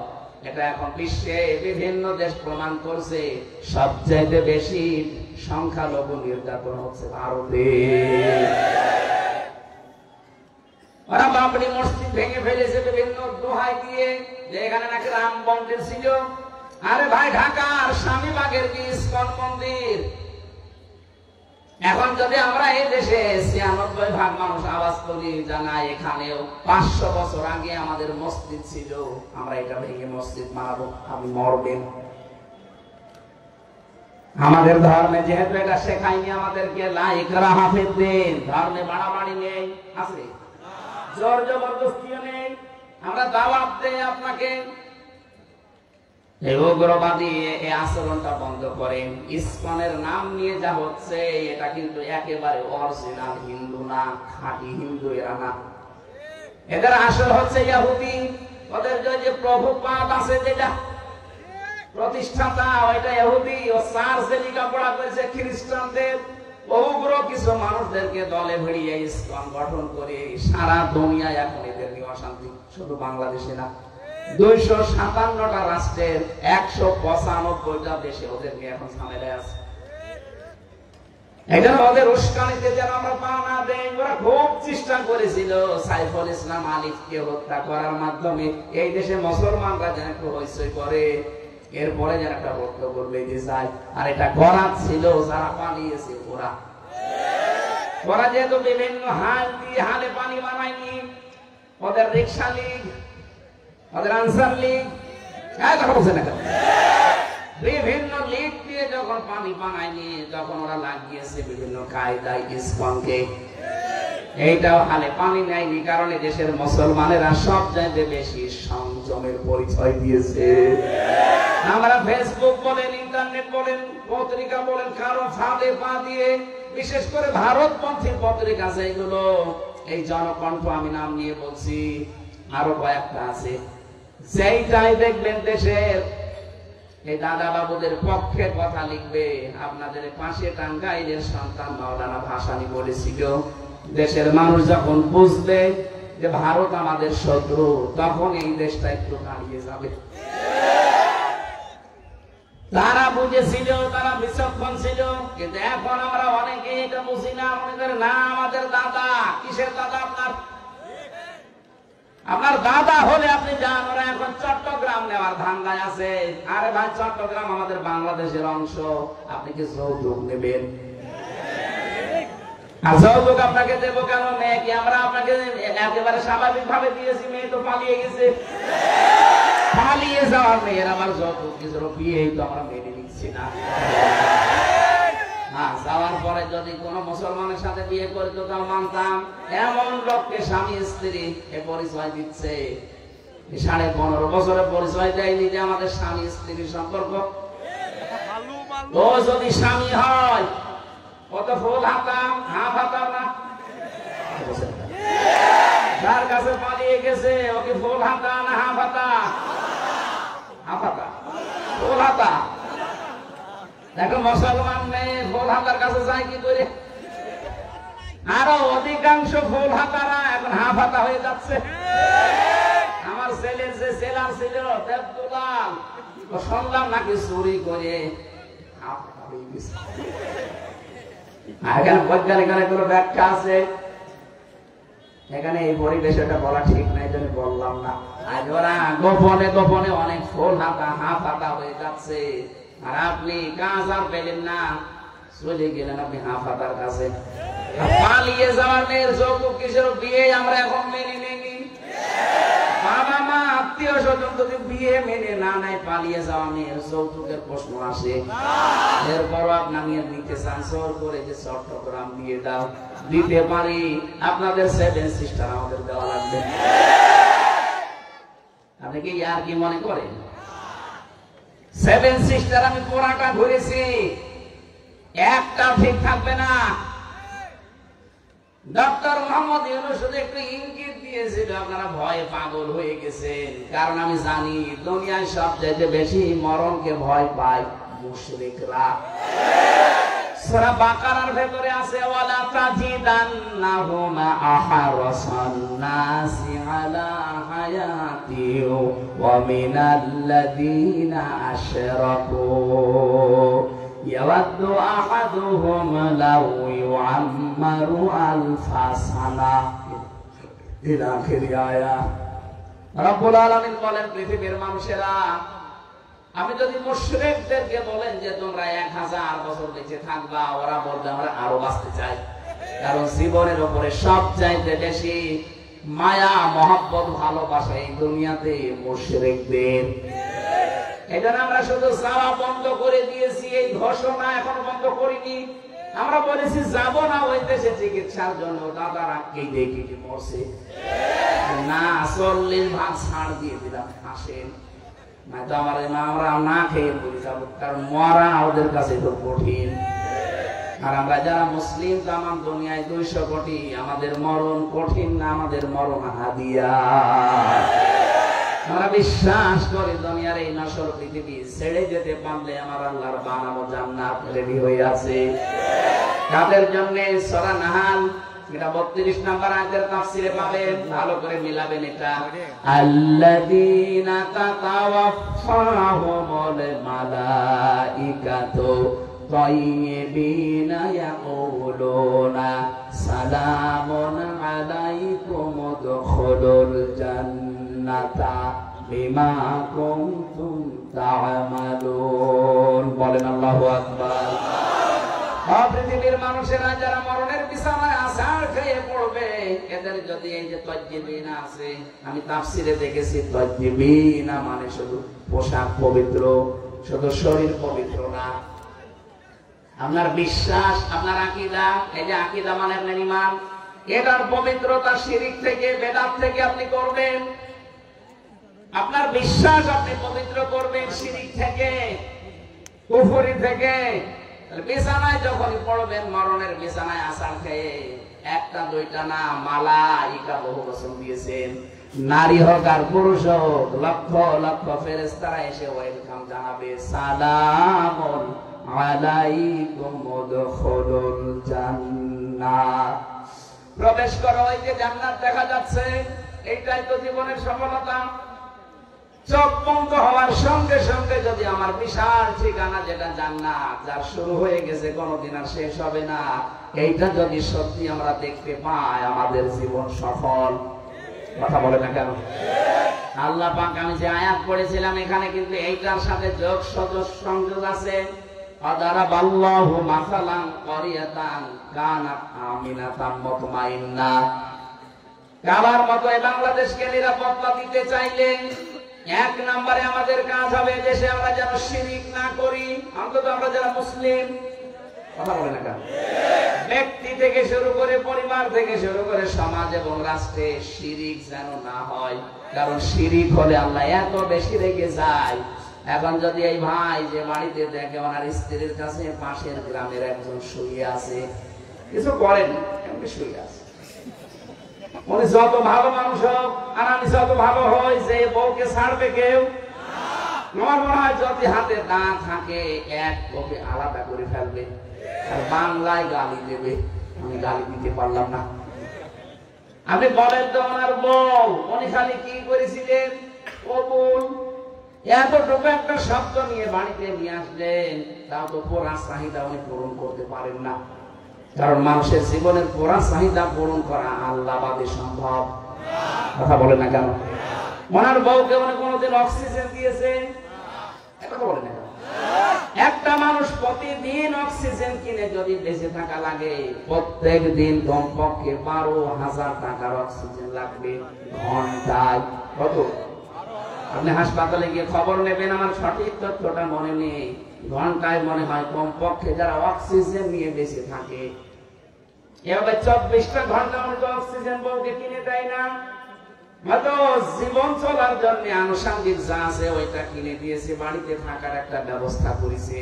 এটা এখন বিশ্বে বিভিন্ন দেশ প্রমাণ করছে সবচাইতে বেশি সংখ্যালঘু নির্যাতন হচ্ছে ভারতে। ওরা বাবরি মসজিদ ভেঙে ফেলেছে বিভিন্ন দোহাই দিয়ে, যে এখানে নাকি রাম মন্দির ছিল। আরে ভাই, ঢাকার স্বামীবাগের কি ইসকন মন্দির। এখন যদি আমরা এই দেশে 96% মানুষ আওয়াজ করি জানাই এখানেও 500 বছর আগে আমাদের মসজিদ ছিল, আমরা এটা ভেঙে মসজিদ বানাবো, আপনি মরবেন। আমাদের ধর্মে যেহেতু এটা শেখায়নি আমাদেরকে, লা ইকরাহা ফিদ্দীন, ধর্মে বাড়াবাড়ি নেই, আছে জোর জবরদস্তিও নেই। আমরা দাওয়াত দেই আপনাকে এই উগ্রবাদী এই আচরণটা বন্ধ করেন। ইসকনের নাম নিয়ে যা হচ্ছে এটা কিন্তু একেবারে অরিজিনাল হিন্দু না, খাঁটি হিন্দু এরা না। এদের আসল হচ্ছে ইহুদি। ওদের যে প্রভুপাদ আছে, যেটা প্রতিষ্ঠাতা, ওইটা ইহুদি। ও চার্চে লেখাপড়া করেছে খ্রিস্টানদের। উগ্র কিছু মানুষদেরকে দলে ভিড়িয়ে ইসকন গঠন করে সারা দুনিয়ায় এখন এদের নিয়ে অশান্তি, শুধু বাংলাদেশে না, 257টা রাষ্ট্রের 195টা দেশে ওদের নিয়ে এখন ঝামেলায় আছে। এটা ওদের উস্কানিতে যেন আমরা পা না দেই। ওরা খুব চেষ্টা করেছিল সাইফুল ইসলাম আলিফকে হত্যা করার মাধ্যমে এই দেশে মুসলমানরা যেন একটু হইচই করে, এরপরে যেন একটা বক্তব্য বেঁধে যায়। আর এটা করা ছিল যারা পালিয়েছে ওরা যেহেতু বিভিন্ন হাল দিয়ে হালে পানি বানায়নি, ওদের রিক্সা লীগ, ওদের আনসার লীগ, কথা বলছে না কেন? বিভিন্ন লিগ দিয়ে যখন পানি বানায়নি তখন ওরা লাগিয়েছে বিভিন্ন কায়দায় ইসকনকে। এইটাও হালে পানি নেয়নি, কারণে দেশের মুসলমানেরা সব চাইতে বেশি সংযমের পরিচয় দিয়েছে। আমরা ফেসবুক বলেন, ইন্টারনেট বলেন, পত্রিকা বলেন, কারো ফাঁদে পা দিয়ে, বিশেষ করে ভারতপন্থী পত্রিকা যেগুলো, এই জনকণ্ঠ আমি নাম নিয়ে বলছি, আরো কয়েকটা আছে, সেইটাই দেখবেন দেশের এই দাদা বাবুদের পক্ষে কথা লিখবে। আপনাদের পাশে টাঙ্গাইলের সন্তান মাওলানা ভাসানী বলেছিল, দেশের মানুষ যখন বুঝবে যে ভারত আমাদের শত্রু, তখন এই দেশটা একটু দাঁড়িয়ে যাবে। তারা বুঝেছিল, তারা বিচক্ষণ ছিল, কিন্তু এখন আমরা অনেকে এটা বুঝি না, মনে করে না আমাদের দাদা। কিসের দাদা আপনার? আপনার দাদা হলে আপনি যান, ওরা এখন চট্টগ্রাম নেওয়ার ধান্দায় আছে। আরে ভাই, চট্টগ্রাম আমাদের বাংলাদেশের অংশ, আপনি কি যৌতুক নেবেন? আর যৌতুক আপনাকে দেবো কেন? মেয়ে কি আমরা আপনাকে একেবারে স্বাভাবিক ভাবে দিয়েছি? মেয়ে তো পালিয়ে গেছে। পালিয়ে যাওয়ার মেয়ের আবার যৌতুক কিছু বিয়েই তো আমরা মেনে নিচ্ছি না। যাওয়ার পরে যদি কোন মুসলমানের সাথে বিয়ে করতো তাও মানতাম। এমন লোককে স্বামী স্ত্রী এ পরিচয় দিচ্ছে, 15.5 বছরে পরিচয় দেয়নি যে আমাদের স্বামী স্ত্রীর সম্পর্ক। ও যদি স্বামী হয়, কত ফুল হাতাম, হাফ হাতাম না? যার কাছে পালিয়ে গেছে ওকে ফুল হাতা না হাফ হাতা? হাফ হাতা, ফুল হাতা। দেখো মুসলমান মেয়ে ফুল হাতার কাছে যায় কি করে? আরো অধিকাংশ ফুল হাতারা এখন হাফ হাতা হয়ে যাচ্ছে। আমার ছেলের যে ছেলার ছিল দেবদুলাল, ও শুনলাম নাকি চুরি করে হাফ হাতা হয়ে গেছে। এখানে বৈজ্ঞানিক কোনো ব্যাখ্যা আছে, এখানে এই পরিবেশটা বলা ঠিক নাই, জন্য বললাম না। আজ ওরা গোপনে গোপনে অনেক ফুল হাতা হাফ হাতা হয়ে যাচ্ছে, আর আপনি কাজ আর পেলেন না, চলে গেলেন আপনি হাফ হাতার কাছে। পালিয়ে যাওয়ার মেয়ের যৌতুক কিসের বিয়ে আমরা এখন মেনে নেই। বাবা মা আত্মীয় স্বজন যদি বিয়ে মেনে না নেয়, পালিয়ে যাওয়া মেয়ের যৌতুকের প্রশ্ন আসে। এরপরও আপনার নিয়ে দিতে চান, জোর করে যে চট্টগ্রাম দিয়ে দাও, দিতে পারি। আপনাদের 7 সিস্টার আমাদের দেওয়া লাগবে। আপনি কি আর কি মনে করেন? 7 সিস্টার আমি পুরাটা ঘুরেছি, একটা ঠিক থাকবে না। ডক্টর মোহাম্মদ ইউনূস শুধু একটু ইঙ্গিত দিয়েছিল, আপনারা ভয়ে পাগল হয়ে গেছেন। কারণ আমি জানি দুনিয়ায় সবচেয়ে বেশি মরণকে ভয় পায় মুশরিকরা। সূরা বাকারার ভেতরে আছে, ওয়ালা তাজিদান্নাহুম আহরাসান নাসি আলা হায়াতি ওয়া মিনাল্লাযীনা আশরাকু ইয়াওয়াদ্দু আহাদুহুম লাউ ইউআম্মারু আলফা সানা ইলা আখির আয়াত। রব্বুল আলামিন বলেন, পৃথিবীর মানুষেরা, আপনি যদি মুশরিকদেরকে বলেন যে তোমরা 1000 বছর বেঁচে থাকবা, ওরা বলবে আমরা আরো বাঁচতে চাই। কারণ জীবনের উপরে সবচাইতে বেশি মায়া, মহব্বত, ভালোবাসা এই দুনিয়াতে মুশরিকদের। এজন্য আমরা শুধু যাওয়া বন্ধ করে দিয়েছি, এই ঘোষণা এখনো বন্ধ করিনি। আমরা বলেছি যাব না ওই দেশে চিকিৎসার জন্য, দাদার আজকেই দেখি যে মরছে না, 40 ভাগ ছাড় দিয়ে দিলাম, আসেন না তো আমরা না খেয়ে বলে যাবো, কারণ মরা ওদের কাছে তো কঠিন। আর আমরা যারা মুসলিম তামাম দুনিয়ায় 200 কোটি, আমাদের মরণ কঠিন না, আমাদের মরণ হাদিয়া। আমরা বিশ্বাস করি দুনিয়ার এই নশ্বর পৃথিবী ছেড়ে যেতে পারলে আমার আল্লাহর বানানো জান্নাত রেডি হয়ে আছে। কাদের জন্য? সূরা নাহাল, এটা 32 নম্বর আয়াতের তাফসিরে পাবেন, ভালো করে মিলাবেন এটা। আল্লাযীনা তাতাওয়াফাহুমুল মালাইকাতু তাইয়্যিবিনা ইয়াকুলুনা সালামুন আলাইকুম উদখুলুল জান্নাতা বিমা কুনতুম তা'মালুন। বলেন আল্লাহু আকবার। পৃথিবীর মানুষেরা যারা মরণের বিছানায় আছাড় খেয়ে পড়বে, এদের যদি এই যে তজ্জিবিনা আছে, আমি তাফসিরে দেখেছি তজ্জিবিনা মানে শুধু পোশাক পবিত্র, শুধু শরীর পবিত্র না, আপনার বিশ্বাস, আপনার আকীদা, এই যে আকীদা মানে আপনার ঈমান, এটার পবিত্রতা শিরিক থেকে, বেদাত থেকে আপনি করবেন। আপনার বিশ্বাস আপনি পবিত্র করবেন শিরিক থেকে, কুফরি থেকে। বিছানায় যখন পড়বেন, মরণের বিছানায় আছাড় খেয়ে, একটা দুইটা না, মালাইকা বহু বছর দিয়েছেন, নারী হোক আর পুরুষ হোক, লক্ষ লক্ষ ফেরেশতারা এসে ওয়েলকাম জানাবে, সালামুন আলাইকুম উদখুলুল জান্নাহ, প্রবেশ করো, ওই যে জান্নাত দেখা যাচ্ছে, এইটাই তো জীবনের সফলতা। চোখ বন্ধ হওয়ার সঙ্গে সঙ্গে যদি আমার বিশাল ঠিকানা যেটা জান্নাত, যার শুরু হয়ে গেছে কোনোদিন আর শেষ হবে না, এইটা যদি সত্যি আমরা দেখতে পাই, আমাদের জীবন সফল। কথা বলে না কেন? আল্লাহ পাক আমি যে আয়াত পড়েছিলাম, এখানে কিন্তু এইটার সাথে যোগ সংযোগ আছে। আদারাবাল্লাহু মাসালান ক্বরিয়াতান কানাত আমিনাতান মুতমাইন্না, কাবার মতো এই বাংলাদেশকে নিরাপত্তা দিতে চাইলে এক নম্বরে আমাদের কাজ হবে দেশে আমরা যেন শিরিক না করি, অন্তত আমরা যারা মুসলিম। কথা বলে না কেন? ব্যক্তি থেকে শুরু করে, পরিবার থেকে শুরু করে, সমাজ এবং রাষ্ট্রে শিরিক যেন না হয়, কারণ শিরিক হলে আল্লাহ এত বেশি রেগে যায়। এখন যদি এই ভাই যে বাড়িতে দেখে ওনার স্ত্রীর কাছে পাশের গ্রামের একজন শুয়ে আছে, কিছু করেন, এমনি শুয়ে আছে, উনি যত ভালো মানুষ হোক আর আমি যত ভালো হই, যে বউকে ছাড়বে কেউ? আমার মনে হয় যদি হাতে দাঁত থাকে, এক ওকে আলাদা করে ফেলবে, আর বাংলায় গালি দেবে। আমি গালি দিতে পারলাম না। আপনি বলেন তো, ওনার বউ উনি খালি কি করেছিলেন? কবুল, এতটুকু একটা শব্দ নিয়ে বাড়িতে নিয়ে আসলেন, তাও তো পুরা চাহিদা উনি পূরণ করতে পারেন না, কারণ মানুষের জীবনের পুরা চাহিদা পূরণ করা আল্লাহ বাদে সম্ভব। কথা বলে না কেন? ওনার বউকে উনি কোনোদিন অক্সিজেন দিয়েছে? কথা বলে না কেন? একটা মানুষ প্রতিদিন অক্সিজেন কিনে যদি বেঁচে থাকা লাগে, প্রত্যেক দিন কমপক্ষে 12,000 টাকার অক্সিজেন লাগবে ঘন্টায়। কত? আপনি হাসপাতালে গিয়ে খবর নেবেন, আমার সঠিক তথ্যটা মনে নেই, ঘন্টায় মনে হয় কমপক্ষে যারা অক্সিজেন নিয়ে বেঁচে থাকে, এভাবে 24টা ঘন্টা মতো অক্সিজেন বউকে কিনে দেয় না? হয়তো জীবন চলার জন্য আনুষঙ্গিক যা আছে ওইটা কিনে দিয়েছে, বাড়িতে থাকার একটা ব্যবস্থা করেছে।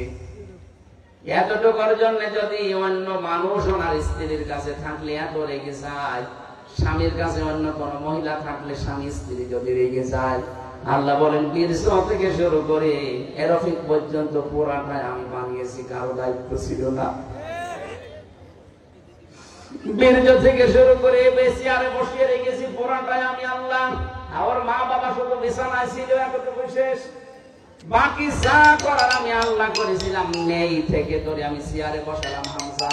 এতটুকুর জন্য যদি অন্য মানুষ ওনার স্ত্রীর কাছে থাকলে এত রেগে যায়, স্বামীর কাছে অন্য কোন মহিলা থাকলে স্বামী স্ত্রী যদি রেগে যায়, আল্লাহ বলেন বীর্য থেকে শুরু করে এরফিক পর্যন্ত পুরাটাই আমি বানিয়েছি, কারো দায়িত্ব ছিল না। বীর্য থেকে শুরু করে চেয়ারে বসিয়ে রেখেছি, পুরাটাই আমি আল্লাহ। আমার মা বাবা শুধু বিছানায় ছিল, এতটুকু শেষ, বাকি যা করার আমি আল্লাহ করেছিলাম। নেই থেকে তোরে আমি চেয়ারে বসালাম হামজা,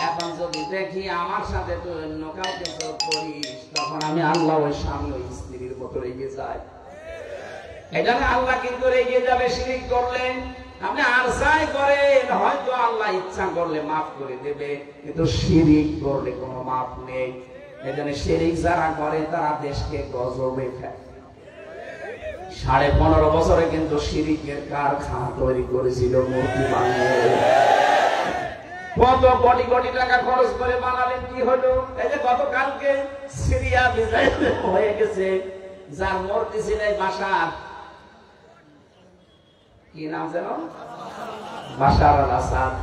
এখন যদি দেখি আমার সাথে তুই অন্য কাউকে যোগ করিস, তখন আমি আল্লাহ ওই স্বামী ওই স্ত্রীর মতো রেগে যাই। এটা আল্লাহ কিন্তু রেগে যাবে শিরিক করলে। আপনি আর যাই করেন, হয়তো আল্লাহ ইচ্ছা করলে মাফ করে দেবে, কিন্তু শিরিক করলে কোনো মাফ নেই। এজন্য শিরিক যারা করে তারা দেশকে গজবে ফেলে। 15.5 বছরে কিন্তু শিরিকের কারখানা তৈরি করেছিল, মূর্তি বানিয়ে। কত কোটি কোটি টাকা খরচ করে বানালেন, কি হলো? এই যে গতকালকে সিরিয়া বিজয় হয়ে গেছে, যার মূর্তি ছিল বাশার, কি নাম যেন, বাশার আল আসাদ।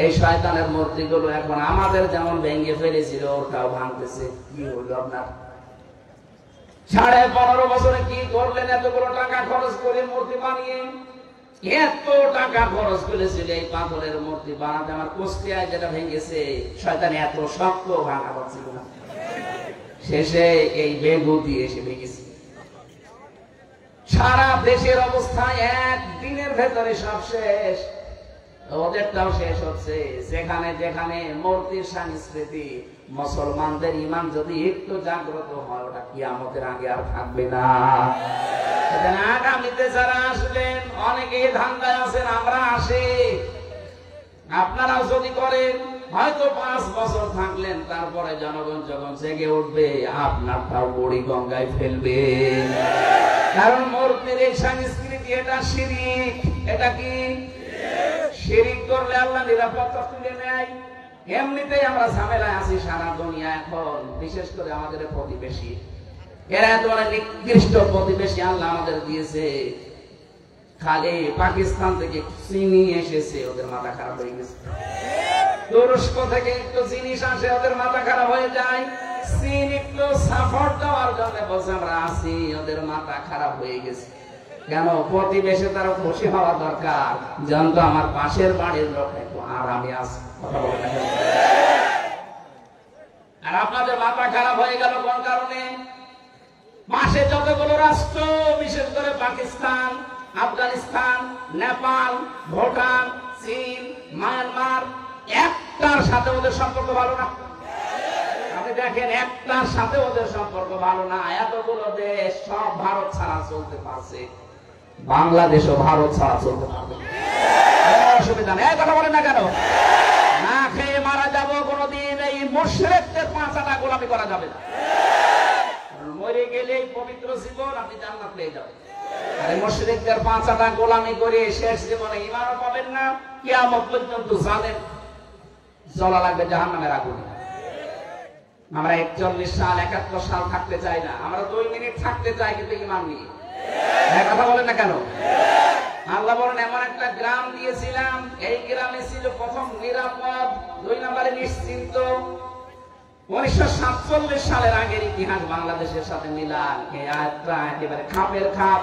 এই শয়তানের মূর্তিগুলো এখন আমাদের যেমন ভেঙে ফেলেছিল, ওটাও ভাঙতেছে। কি হলো আপনার? 15.5 বছরে কি করলেন? এতগুলো টাকা খরচ করে মূর্তি বানিয়ে, এত টাকা খরচ করেছিল এই পাথরের মূর্তি বানাতে। আমার কুষ্টিয়ায় যেটা ভেঙেছে, শয়তান এত শক্ত ভাঙা পাচ্ছিল না, শেষে এই বেগু দিয়ে এসে ভেঙেছে। সারা দেশের অবস্থা একদিনের ভেতরে সব শেষ, ওদেরটাও শেষ হচ্ছে। যেখানে যেখানে মূর্তির সংস্কৃতি, মুসলমানদের ঈমান যদি একটু জাগ্রত হয়, ওটা কিয়ামতের আগে আর থাকবে না। আগামীতে যারা আসবেন, অনেকে ধান্দায় আছেন, আমরা আসি, আপনারাও যদি করেন হয়তো 5 বছর থাকলেন, তারপরে জনগণ যখন জেগে উঠবে আপনারটাও বড়ি গঙ্গায় ফেলবে। কারণ মূর্তির এই সংস্কৃতি, এটা শিরিক। এটা কি শিরিক? করলে আল্লাহ নিরাপত্তা তুলে নেয়। এমনিতেই আমরা ঝামেলায় আছি সারা দুনিয়া এখন, বিশেষ করে আমাদের প্রতিবেশী। এরা এত নিকৃষ্ট প্রতিবেশী আল্লাহ আমাদের দিয়েছে। খালি পাকিস্তান থেকে চিনি এসেছে, ওদের মাথা খারাপ হয়ে গেছে। তুরস্ক থেকে একটু জিনিস আসে, ওদের মাথা খারাপ হয়ে যায়। চীন একটু সাপোর্ট দেওয়ার জন্য বলছে আমরা আছি, ওদের মাথা খারাপ হয়ে গেছে। কেন? প্রতিবেশী তারা খুশি হওয়া দরকার, জানতো আমার পাশের বাড়ির লোক একটু আরামে আছে। কথা বলে না? আর আপনাদের মাথা খারাপ হয়ে গেল কোন কারণে? পাশে যতগুলো রাষ্ট্র, বিশেষ করে পাকিস্তান, আফগানিস্তান, নেপাল, ভুটান, চীন, মায়ানমার, একটার সাথে ওদের সম্পর্ক ভালো না। আপনি দেখেন, একটার সাথে ওদের সম্পর্ক ভালো না। এতগুলো দেশ সব ভারত ছাড়া চলতে পারছে, বাংলাদেশও ভারত ছাড়া চলতে পারবে। অসুবিধা নেই। কথা বলেন না কেন? না খেয়ে মারা যাব কোনদিন, এই মুশরিকদের পাঁচাটা গোলামি করা যাবে না। মরে গেলেই পবিত্র জীবন, আপনি জান্নাত পেয়ে যাবেন। আরে মুশরিকদের পাঁচাটা গোলামি করে শেষ জীবনে ঈমানও পাবেন না, কিয়ামত পর্যন্ত জালেম জ্বলা লাগবে জাহান্নামের আগুনে। আমরা 41 সাল 71 সাল থাকতে চাই না, আমরা 2 মিনিট থাকতে চাই, কিন্তু ঈমান নিয়ে। কথা বলেন না কেন? আল্লাহ বলেন এমন একটা গ্রাম দিয়েছিলাম, এই গ্রামে ছিল প্রথম নিরাপদ, 2 নম্বরে নিশ্চিন্ত। 1947 সালের আগের ইতিহাস বাংলাদেশের সাথে মিলান, এই আয়াতটা একেবারে খাপের খাপ,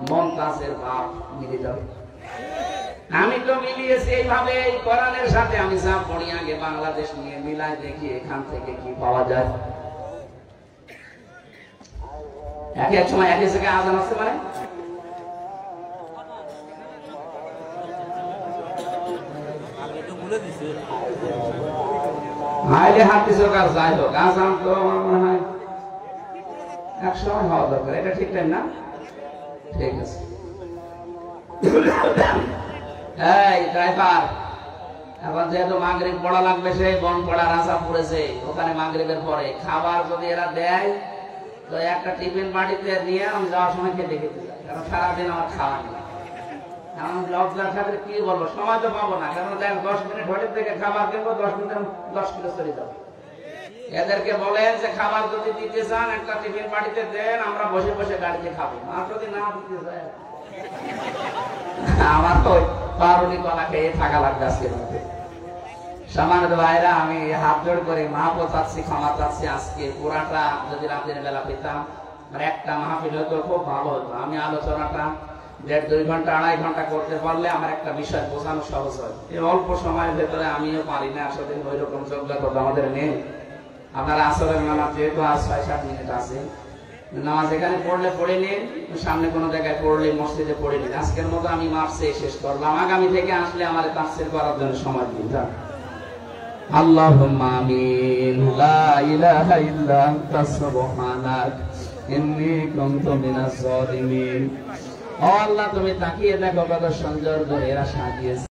মমতাজের বাপ মিলে যাবে। আমি তো মিলিয়েছি এইভাবে, এই কোরআনের সাথে আমি যা পড়ি আগে বাংলাদেশ নিয়ে মিলাই দেখি এখান থেকে কি পাওয়া যায়। এক সময় এক জায়গায় আজান আছে, মানে হাইলে হাতিস হোক আর যাই হোক, আজান তো আমার মনে হয় 1 সময় হওয়া দরকার। এটা ঠিক টাইম না? ঠিক আছে। এই ড্রাইভার, এখন যেহেতু মাগরিব পড়া লাগবে, সেই বন পড়ার আশা পড়েছে, ওখানে মাগরিবের পরে খাবার যদি এরা দেয় তো একটা টিফিন বাড়িতে নিয়ে আমি যাওয়ার সময় খেতে খেতে যাই, কারণ সারাদিন আমার খাওয়া নেই। এখন লজ্জার খাতে কি বলবো, সময় তো পাবো না, কারণ দেখ 10 মিনিট হোটেল থেকে খাবার কিনবো, 10 মিনিট 10 কিলো চলে যাবো। এদেরকে বলেন যে খাবার যদি দিতে চান একটা টিফিন বাড়িতে দেন, আমরা বসে বসে গাড়িতে খাবো। আর যদি না দিতে চায় আমার তো পারুলি কলা খেয়ে থাকা লাগবে আজকে। সম্মানিত ভাইরা, আমি হাত জোড় করে মাহফিল চাচ্ছি, ক্ষমা চাচ্ছি। আজকে পুরাটা যদি রাতের বেলা পেতাম, একটা মাহফিল হতো, খুব ভালো হতো। আমি আলোচনাটা 1.5-2 ঘন্টা 2.5 ঘন্টা করতে পারলে আমার একটা বিষয় বোঝানো সহজ হয়। এই অল্প সময়ের ভেতরে আমিও পারি না, আসলে ওই রকম যোগ্যতা আমাদের নেই। আপনারা আসরের নামাজ যেহেতু আজ 6-7 মিনিট আছে, নামাজ এখানে পড়লে পড়ে নিন, সামনে কোনো জায়গায় পড়লে মসজিদে পড়ে নিন। আজকের মতো আমি মার্চে শেষ করলাম, আগামী থেকে আসলে আমার তাফসীর করার জন্য সময় দিন। আল্লাহুম্মা আমিন। লা ইলাহা ইল্লা আনতা সুবহানাক ইন্নী কুনতু মিনাজ জালিমিন। ও আল্লাহ, তুমি তাকিয়ে দেখো কত সুন্দর করে এরা সাজিয়েছে।